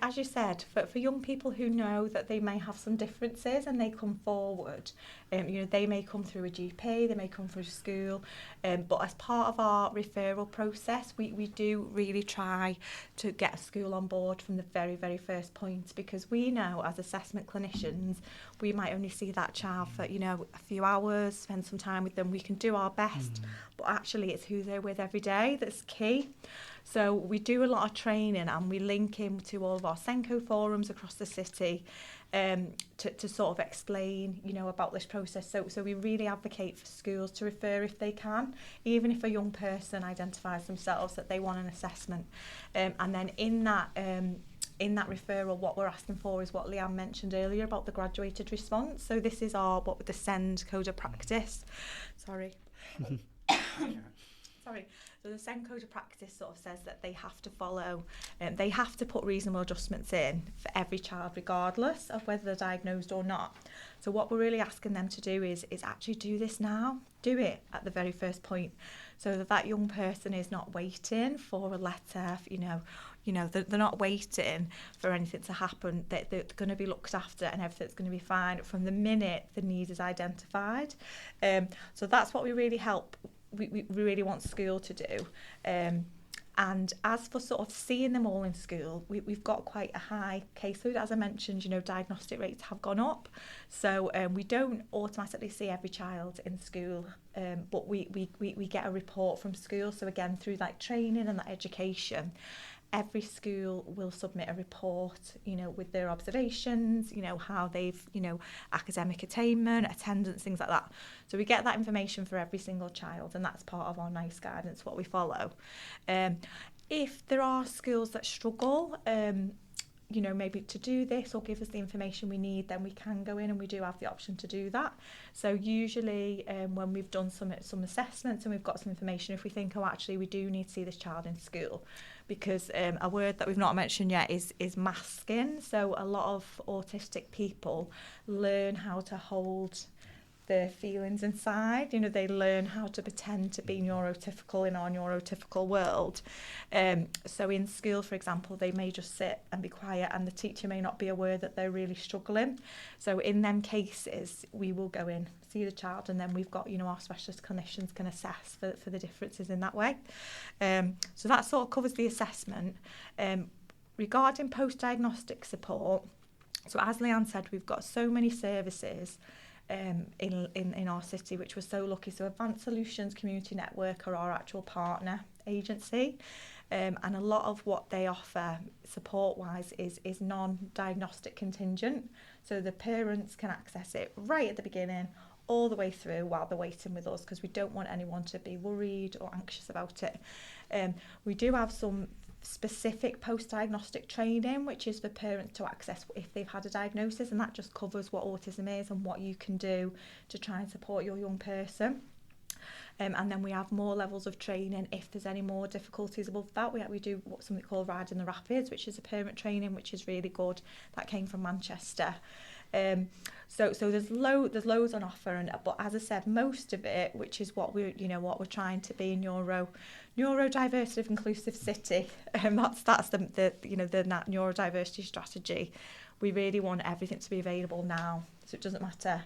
as you said, for young people who know that they may have some differences and they come forward, they may come through a GP, they may come through school, but as part of our referral process, we do really try to get a school on board from the very, very first point, because we know as assessment clinicians, we might only see that child for, a few hours, spend some time with them, we can do our best, but actually it's who they're with every day that's key. So we do a lot of training and we link in to all of our Senko forums across the city to sort of explain, about this process. So we really advocate for schools to refer if they can, even if a young person identifies themselves that they want an assessment. And then in that referral, what we're asking for is what Leanne mentioned earlier about the graduated response. So this is the SEND code of practice. Sorry. So the SEND code of practice sort of says that they have to follow, they have to put reasonable adjustments in for every child, regardless of whether they're diagnosed or not. So what we're really asking them to do is actually do this now. Do it at the very first point, so that young person is not waiting for a letter. They're not waiting for anything to happen. They're going to be looked after and everything's going to be fine from the minute the need is identified. So that's what we really we really want school to do. And And as for sort of seeing them all in school, we've got quite a high caseload. As I mentioned, you know, diagnostic rates have gone up. So we don't automatically see every child in school, but we get a report from school. So again, through that training and that education, every school will submit a report, you know, with their observations, you know, how they've, you know, academic attainment, attendance, things like that. So we get that information for every single child, and that's part of our NICE guidance, what we follow. If there are schools that struggle, you know, maybe to do this or give us the information we need, then we can go in, and we do have the option to do that. So usually when we've done some assessments and we've got some information, if we think, oh, actually we do need to see this child in school, because a word that we've not mentioned yet is masking. So a lot of autistic people learn how to hold their feelings inside. You know, they learn how to pretend to be neurotypical in our neurotypical world. So in school, for example, they may just sit and be quiet, and the teacher may not be aware that they're really struggling. So in them cases, we will go in, see the child, and then we've got, you know, our specialist clinicians can assess for the differences in that way. So that sort of covers the assessment. Regarding post-diagnostic support, so as Leanne said, we've got so many services in our city, which we're so lucky. So Advanced Solutions Community Network are our actual partner agency, and a lot of what they offer support-wise is non-diagnostic contingent. So the parents can access it right at the beginning, all the way through while they're waiting with us, because we don't want anyone to be worried or anxious about it. We do have some specific post-diagnostic training, which is for parents to access if they've had a diagnosis, and that just covers what autism is and what you can do to try and support your young person. And then we have more levels of training if there's any more difficulties above that. We do something called Riding the Rapids, which is a parent training, which is really good. That came from Manchester. So there's loads on offer, but as I said, most of it, which is what we're trying to be, neurodiversity inclusive city. That's the neurodiversity strategy. We really want everything to be available now, so it doesn't matter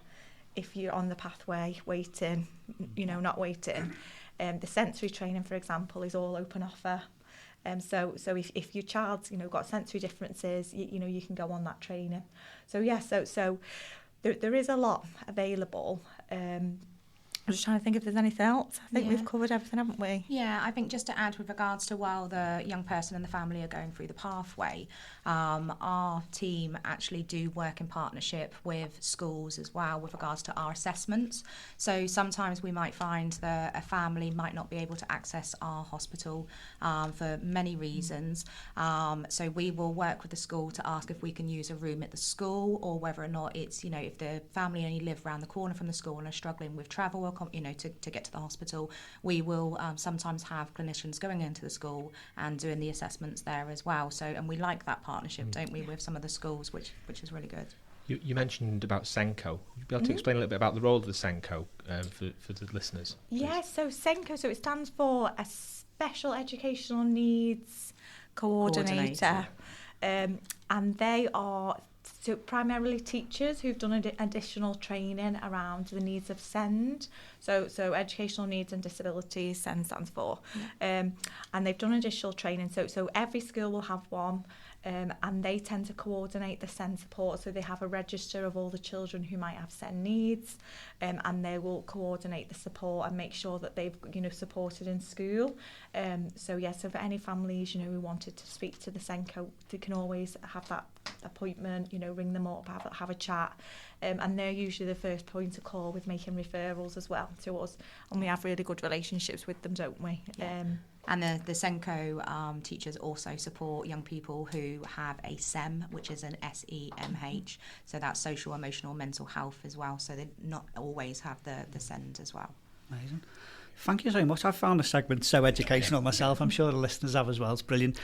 if you're on the pathway waiting, you know, not waiting. The sensory training, for example, is all open offer. So if your child's, you know, got sensory differences, you know, you can go on that training. So there is a lot available. I'm just trying to think if there's anything else. I think we've covered everything, haven't we? Yeah, I think just to add with regards to while the young person and the family are going through the pathway, our team actually do work in partnership with schools as well with regards to our assessments. So sometimes we might find that a family might not be able to access our hospital for many reasons. So we will work with the school to ask if we can use a room at the school, or whether or not it's, you know, if the family only live around the corner from the school and are struggling with travel or to get to the hospital, we will sometimes have clinicians going into the school and doing the assessments there as well. So, and we like that partnership, don't we, with some of the schools, which is really good. You mentioned about SENCO. Would you be able to explain a little bit about the role of the SENCO for the listeners? Yeah, so SENCO, so it stands for a Special Educational Needs Coordinator. And they are so primarily teachers who've done additional training around the needs of SEND. So Educational Needs and Disabilities, SEND stands for. And they've done additional training. So every school will have one. And they tend to coordinate the SEND support, so they have a register of all the children who might have SEND needs, and they will coordinate the support and make sure that they've, you know, supported in school. So for any families, you know, who wanted to speak to the SENCO, they can always have that appointment, you know, ring them up, have a chat, and they're usually the first point of call with making referrals as well to us, and we have really good relationships with them, don't we? And the SENCO teachers also support young people who have a SEM, which is an SEMH. So that's social, emotional, mental health as well. So they not always have the SEND as well. Amazing. Thank you so much. I've found the segment so educational myself. I'm sure the listeners have as well. It's brilliant.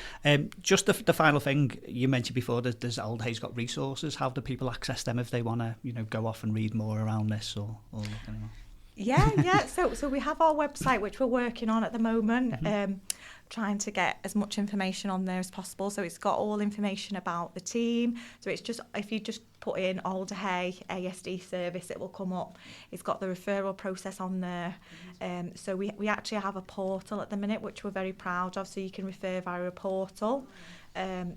Just the final thing you mentioned before, there's Alder's got resources. How do people access them if they want to, you know, go off and read more around this or look anymore? Yeah. So we have our website, which we're working on at the moment, trying to get as much information on there as possible. So it's got all information about the team. So it's just, if you just put in Alder ASD service, it will come up. It's got the referral process on there. So we actually have a portal at the minute, which we're very proud of. So you can refer via a portal,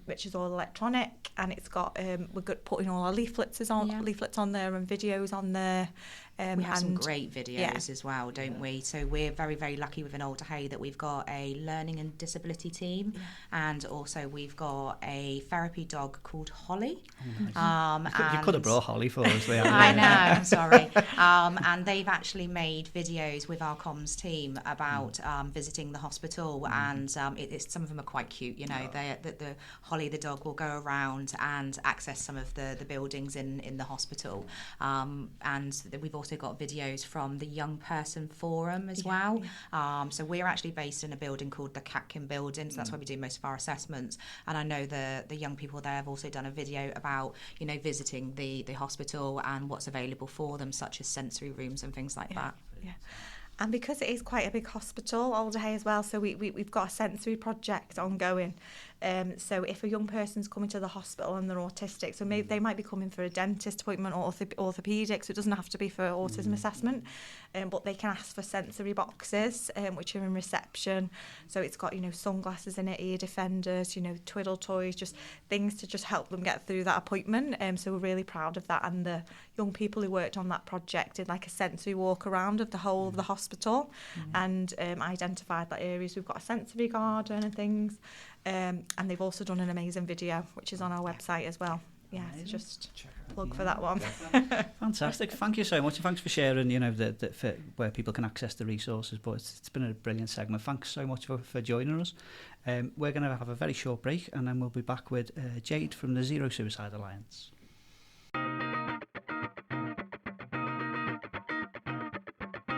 which is all electronic, and it's got we're putting all our leaflets on there and videos on there. We have some great videos as well, don't we? So we're very, very lucky within Alder that we've got a learning and disability team, and also we've got a therapy dog called Holly. You could have brought Holly for us, Leanne. I know, I'm sorry. And they've actually made videos with our comms team about visiting the hospital, and it's some of them are quite cute. You know, the Holly the dog will go around and access some of the buildings in the hospital, and we've also got videos from the Young Person Forum as well. So we're actually based in a building called the Catkin Building, so that's where we do most of our assessments. And I know the young people there have also done a video about, you know, visiting the hospital and what's available for them, such as sensory rooms and things like that. Yeah. And because it is quite a big hospital, Alder as well, so we've got a sensory project ongoing. So if a young person's coming to the hospital and they're autistic, so maybe they might be coming for a dentist appointment or orthopaedic, so it doesn't have to be for autism assessment, but they can ask for sensory boxes, which are in reception. So it's got, you know, sunglasses in it, ear defenders, you know, twiddle toys, just things to just help them get through that appointment. So we're really proud of that. And the young people who worked on that project did like a sensory walk around of the whole of the hospital and identified that areas. We've got a sensory garden and things. And they've also done an amazing video, which is on our website as well. Yeah, so just plug for that one. Fantastic. Thank you so much. And thanks for sharing, you know, for where people can access the resources. But it's been a brilliant segment. Thanks so much for joining us. We're going to have a very short break, and then we'll be back with Jade from the Zero Suicide Alliance.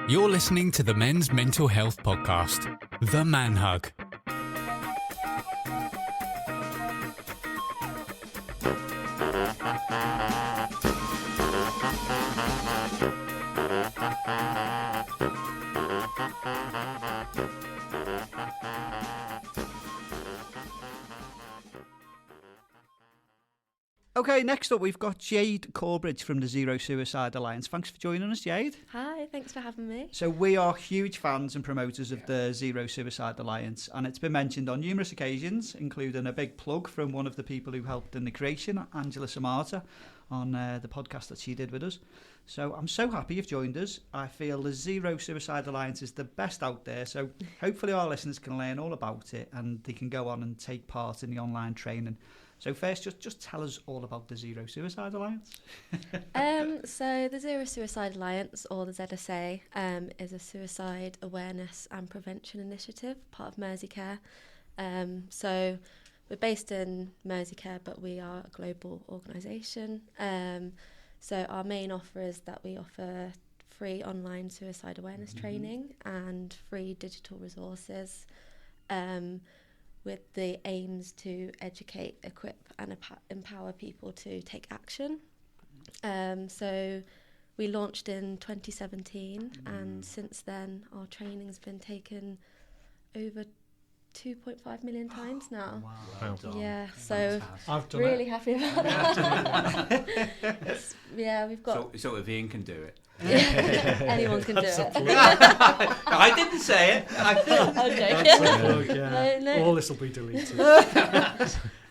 You're listening to the Men's Mental Health Podcast, The Man Hug. Okay, next up we've got Jade Corbridge from the Zero Suicide Alliance. Thanks for joining us, Jade. Hi, thanks for having me. So we are huge fans and promoters of the Zero Suicide Alliance, and it's been mentioned on numerous occasions, including a big plug from one of the people who helped in the creation, Angela Samata, on the podcast that she did with us. So I'm so happy you've joined us. I feel the Zero Suicide Alliance is the best out there, so hopefully our listeners can learn all about it and they can go on and take part in the online training. So first, just tell us all about the Zero Suicide Alliance. So the Zero Suicide Alliance, or the ZSA, is a suicide awareness and prevention initiative, part of Merseycare. So we're based in Merseycare, but we are a global organisation. So our main offer is that we offer free online suicide awareness training and free digital resources, with the aims to educate, equip and empower people to take action. So we launched in 2017 and since then our training's been taken over 2.5 million times now. Wow. Yeah, so I've done really it. happy about that. Yeah, we've got... So if Ian can do it. Anyone can do it. I didn't say it. I'm joking. No. All this will be deleted. No,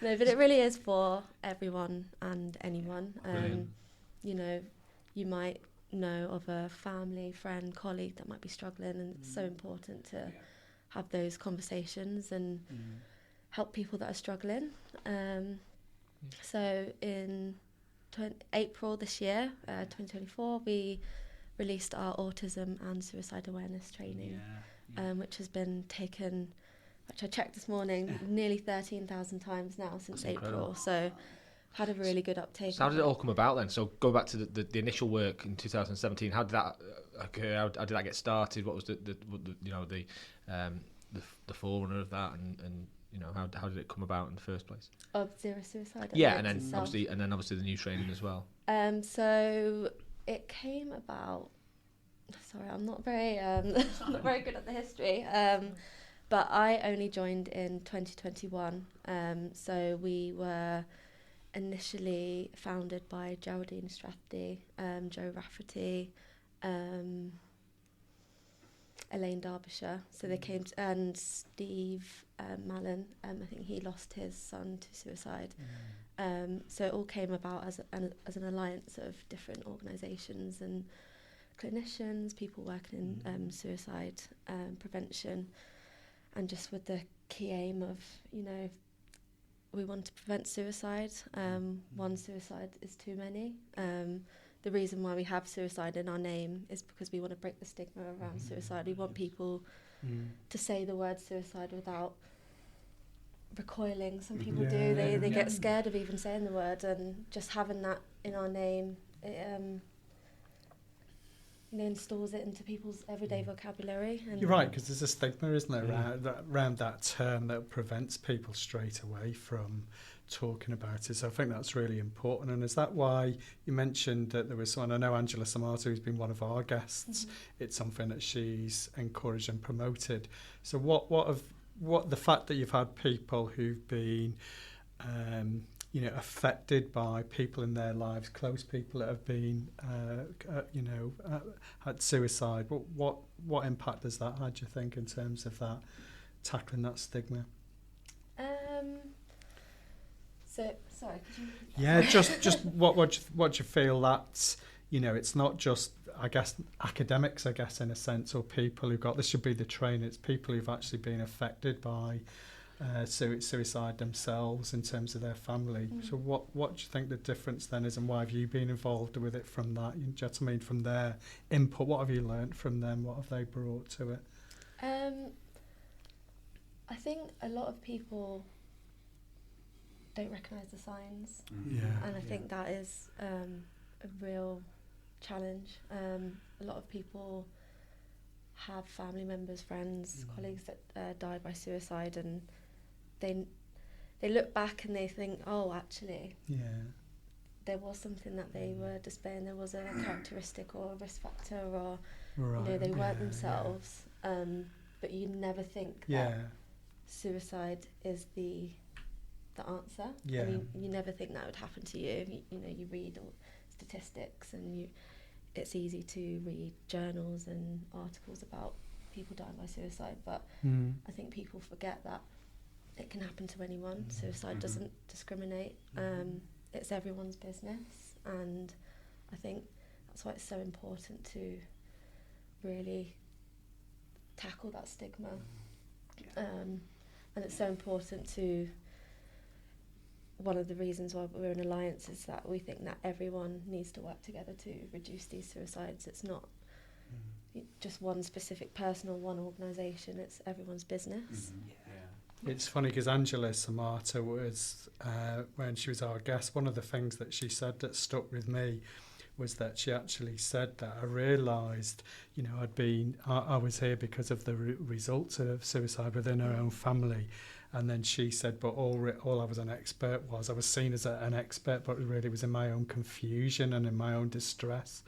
but it really is for everyone and anyone. You know, you might know of a family, friend, colleague that might be struggling, and it's so important to have those conversations and help people that are struggling. So in April this year, 2024, we released our autism and suicide awareness training, which has been taken, which I checked this morning, nearly 13,000 times now since That's April. incredible. So had a really good uptake. So how did it all come about then? So go back to the initial work in 2017. How did that occur? How did that get started? What was the forerunner of that, and you know, how did it come about in the first place? Of Zero Suicide. Yeah, and then obviously the new training as well. So it came about. Sorry, I'm not very not very good at the history. But I only joined in 2021. So we were initially founded by Geraldine Strathdy, Joe Rafferty, Elaine Derbyshire. So they came and Steve Mallon, I think he lost his son to suicide. So it all came about as an alliance of different organisations and clinicians, people working in suicide prevention, and just with the key aim of, you know, we want to prevent suicide. One suicide is too many. The reason why we have suicide in our name is because we want to break the stigma around suicide. We want people to say the word suicide without recoiling. Some people do. They get scared of even saying the word, and just having that in our name, it, you know, installs it into people's everyday vocabulary. And you're right, because there's a stigma, isn't there, around that term that prevents people straight away from talking about it. So I think that's really important. And is that why you mentioned that there was someone, I know Angela Samata, who's been one of our guests, it's something that she's encouraged and promoted. So what the fact that you've had people who've been you know, affected by people in their lives, close people that have been you know, had suicide, what impact has that had, do you think, in terms of that, tackling that stigma? So sorry, could you? Yeah, just what do you feel that, you know, it's not just, I guess, academics, I guess, in a sense, or people who got, this should be the train, it's people who've actually been affected by suicide themselves in terms of their family. So what do you think the difference then is, and why have you been involved with it from that? You know what I mean, from their input, what have you learnt from them? What have they brought to it? I think a lot of people don't recognise the signs, and I think that is a real challenge. A lot of people have family members, friends, colleagues that died by suicide, and they look back and they think, oh, actually, there was something that they were displaying. There was a characteristic or a risk factor, or you know, they weren't themselves. But you never think that suicide is the answer. I mean, you never think that would happen to you. You know, you read all statistics, and it's easy to read journals and articles about people dying by suicide, but I think people forget that it can happen to anyone. Suicide doesn't discriminate. It's everyone's business, and I think that's why it's so important to really tackle that stigma. And it's so important to, one of the reasons why we're an alliance is that we think that everyone needs to work together to reduce these suicides. It's not just one specific person or one organisation, it's everyone's business. It's funny because Angela Samata was, when she was our guest, one of the things that she said that stuck with me was that she actually said that I realised, you know, I was here because of the results of suicide within her own family. And then she said, but all I was an expert was, I was seen as an expert, but it really was in my own confusion and in my own distress.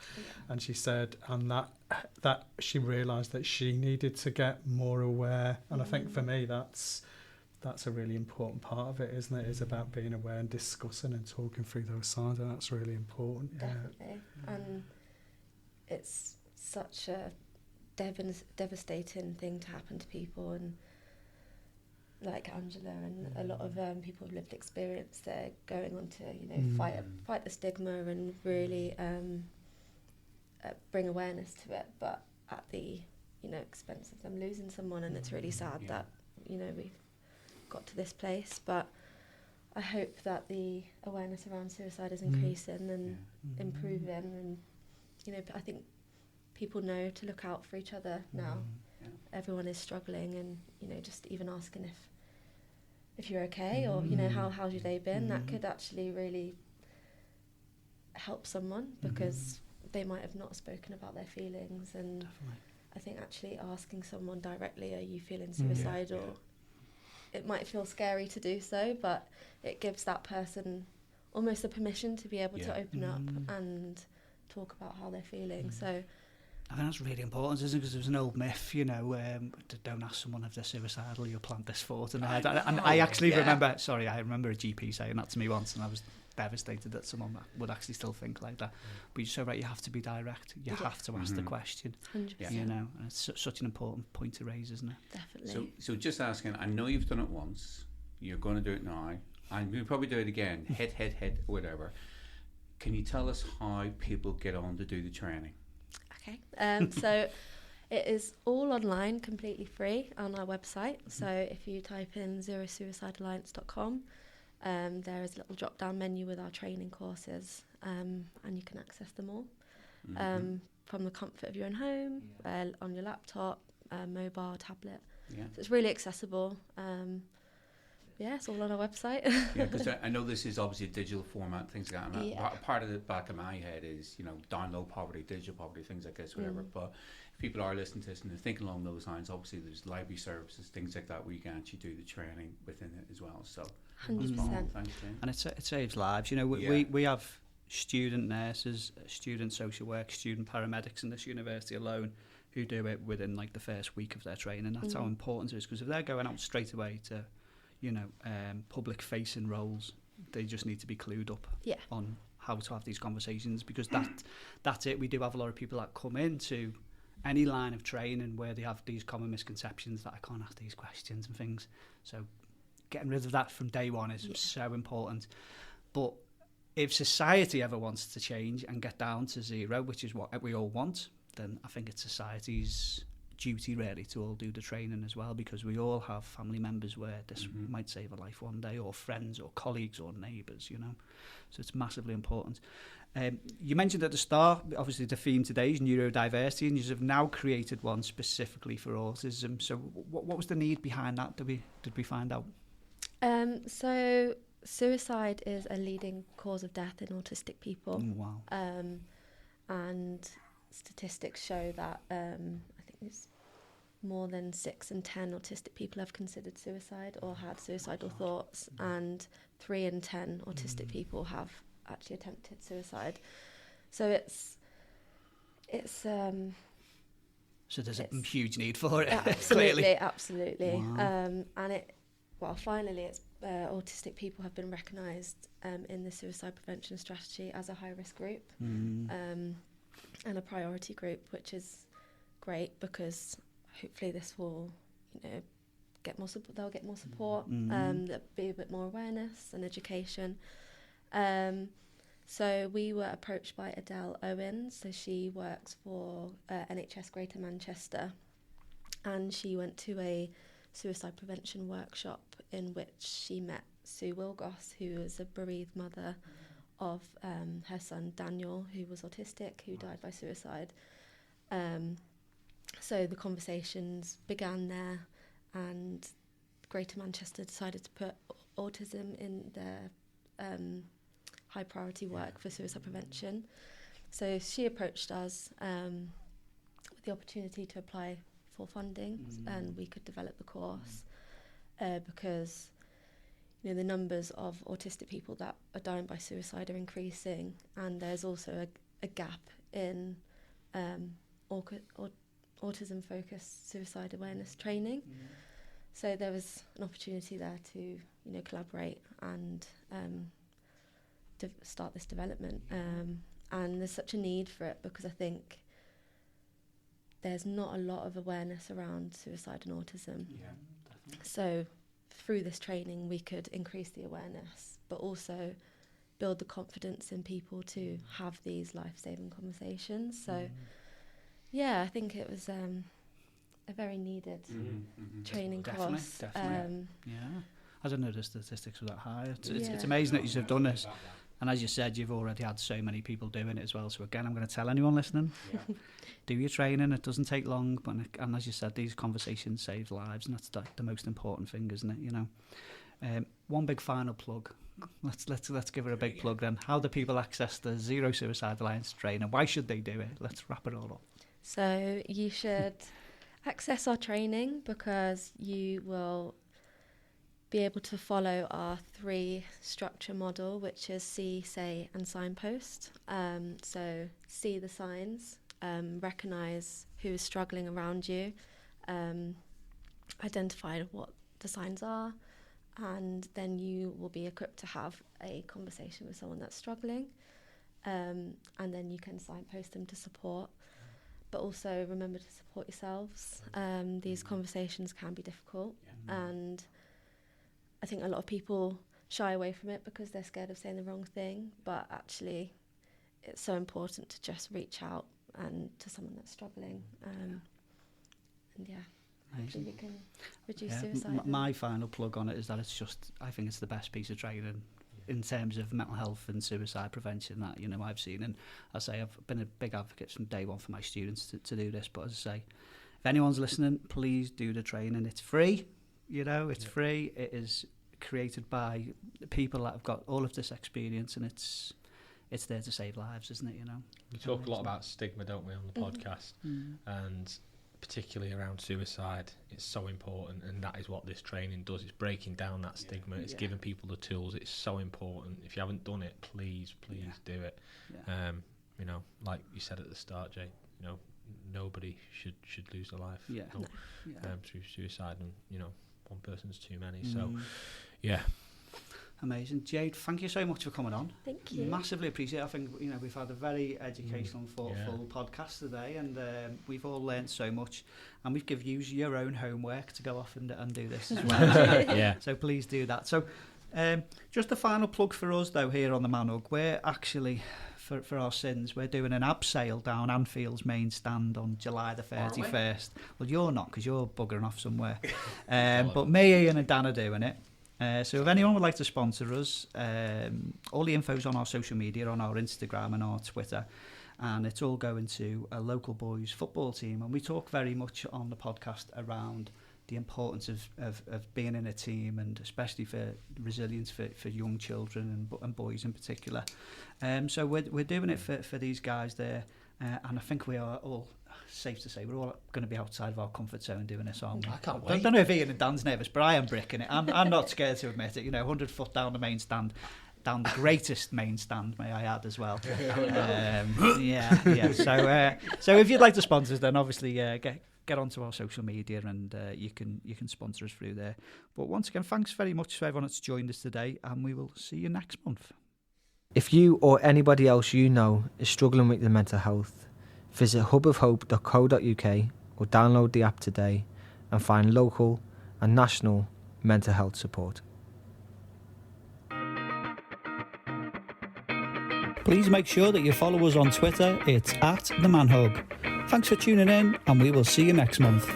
And she said, and that she realised that she needed to get more aware. And I think for me, that's a really important part of it, isn't it? It's about being aware and discussing and talking through those signs, and that's really important. Definitely. And it's such a devastating thing to happen to people, and like Angela and a lot of people with lived experience, they're going on to, you know, fight the stigma and really bring awareness to it, but at the, you know, expense of them losing someone. And it's really sad that, you know, we've got to this place, but I hope that the awareness around suicide is increasing and improving, and, you know, I think people know to look out for each other now. Everyone is struggling, and, you know, just even asking if you're okay, or, you know, how's your day been, that could actually really help someone, because they might have not spoken about their feelings. And I think actually asking someone directly, are you feeling suicidal? It might feel scary to do so, but it gives that person almost a permission to be able to open up and talk about how they're feeling. So I think that's really important, isn't it? Because there's an old myth, you know, don't ask someone if they're suicidal, you'll plant this thought in their head. And I actually remember, I remember a GP saying that to me once, and I was devastated that someone would actually still think like that. But you're so right, you have to be direct. You have to ask the question. 100%. You know, and it's such an important point to raise, isn't it? Definitely. So just asking, I know you've done it once, you're going to do it now, and we'll probably do it again, hit, whatever. Can you tell us how people get on to do the training? Okay. So it is all online, completely free on our website. So if you type in zerosuicidealliance.com, there is a little drop-down menu with our training courses, and you can access them all from the comfort of your own home, on your laptop, mobile, tablet. So it's really accessible. It's all on our website. Because I know this is obviously a digital format, things like that. And part of the back of my head is, you know, download poverty, digital poverty, things like this, whatever. But if people are listening to this and they're thinking along those lines, obviously there's library services, things like that, where you can actually do the training within it as well. So 100%. Thanks, Jane. And it saves lives. You know, we have student nurses, student social work, student paramedics in this university alone who do it within like the first week of their training. That's how important it is, because if they're going out straight away to, you know, public facing roles, they just need to be clued up on how to have these conversations, because that's it. We do have a lot of people that come into any line of training where they have these common misconceptions that I can't ask these questions and things. So getting rid of that from day one is so important. But if society ever wants to change and get down to zero, which is what we all want, then I think it's society's duty really to all do the training as well, because we all have family members where this might save a life one day, or friends or colleagues or neighbours, you know. So it's massively important. You mentioned at the start, obviously the theme today is neurodiversity, and you have now created one specifically for autism. So what was the need behind that? Did we find out? So suicide is a leading cause of death in autistic people. Wow. And statistics show that I think it's more than 6 in 10 autistic people have considered suicide or had suicidal thoughts, and 3 in 10 autistic people have actually attempted suicide. So it's so there's a huge need for it. Absolutely, absolutely. Wow. And finally, it's autistic people have been recognised in the suicide prevention strategy as a high-risk group and a priority group, which is great, because hopefully this will, you know, get more support. They'll get more support. There'll be a bit more awareness and education. So we were approached by Adele Owens. So she works for NHS Greater Manchester, and she went to a suicide prevention workshop in which she met Sue Wilgoss, who is a bereaved mother of her son Daniel, who was autistic, who died by suicide. So the conversations began there, and Greater Manchester decided to put autism in their high priority work for suicide prevention. So she approached us with the opportunity to apply for funding, and we could develop the course because, you know, the numbers of autistic people that are dying by suicide are increasing, and there's also a gap in autism-focused suicide awareness training. So there was an opportunity there to, you know, collaborate and start this development. And there's such a need for it, because I think there's not a lot of awareness around suicide and autism. Yeah, definitely. So through this training, we could increase the awareness, but also build the confidence in people to have these life-saving conversations. So, yeah, I think it was a very needed training course. Definitely. I didn't know the statistics were that high. It's amazing that you've done this. And as you said, you've already had so many people doing it as well. So again, I'm going to tell anyone listening, do your training. It doesn't take long. And as you said, these conversations save lives. And that's the most important thing, isn't it? You know, one big final plug. Let's give her a big plug then. How do people access the Zero Suicide Alliance training? Why should they do it? Let's wrap it all up. So you should access our training because you will be able to follow our 3 structure model, which is see, say, and signpost. So see the signs, recognise who is struggling around you, identify what the signs are, and then you will be equipped to have a conversation with someone that's struggling, and then you can signpost them to support. But also remember to support yourselves. These conversations can be difficult, and I think a lot of people shy away from it because they're scared of saying the wrong thing, but actually it's so important to just reach out and to someone that's struggling, and hopefully we can reduce suicide. My final plug on it is that I think it's the best piece of training in terms of mental health and suicide prevention that I've seen. And I say I've been a big advocate from day one for my students to do this, but as I say, if anyone's listening, please do the training. It's free, it's free. It is created by people that have got all of this experience, and it's there to save lives, isn't it? We talk a lot about stigma, don't we, on the podcast, and particularly around suicide. It's so important, and that is what this training does. It's breaking down that stigma. It's giving people the tools. It's so important. If you haven't done it, please do it. Like you said at the start, Jay, nobody should lose their life through suicide, and one person's too many. So Amazing. Jade, thank you so much for coming on. Thank you. Massively appreciate it. I think we've had a very educational and thoughtful podcast today, and we've all learned so much, and we've given you your own homework to go off and do this as well. So please do that. So just a final plug for us though here on the Man Hug. We're actually, for our sins, we're doing an ab sale down Anfield's main stand on July the 31st. Well, you're not, because you're buggering off somewhere. But me, Ian and Dan are doing it. So if anyone would like to sponsor us, all the info's on our social media, on our Instagram and our Twitter, and it's all going to a local boys football team. And we talk very much on the podcast around the importance of being in a team, and especially for resilience for young children and boys in particular. So we're doing it for these guys there, and I think we are all, safe to say, we're all going to be outside of our comfort zone doing this, aren't we? I can't wait. I don't know if Ian and Dan's nervous, but I am bricking it. I'm not scared to admit it. 100 foot down the main stand, down the greatest main stand, may I add as well. So if you'd like to sponsor us, then obviously get onto our social media, and you can sponsor us through there. But once again, thanks very much to everyone that's joined us today, and we will see you next month. If you or anybody else you know is struggling with their mental health, visit hubofhope.co.uk or download the app today and find local and national mental health support. Please make sure that you follow us on Twitter. It's @TheManHug. Thanks for tuning in, and we will see you next month.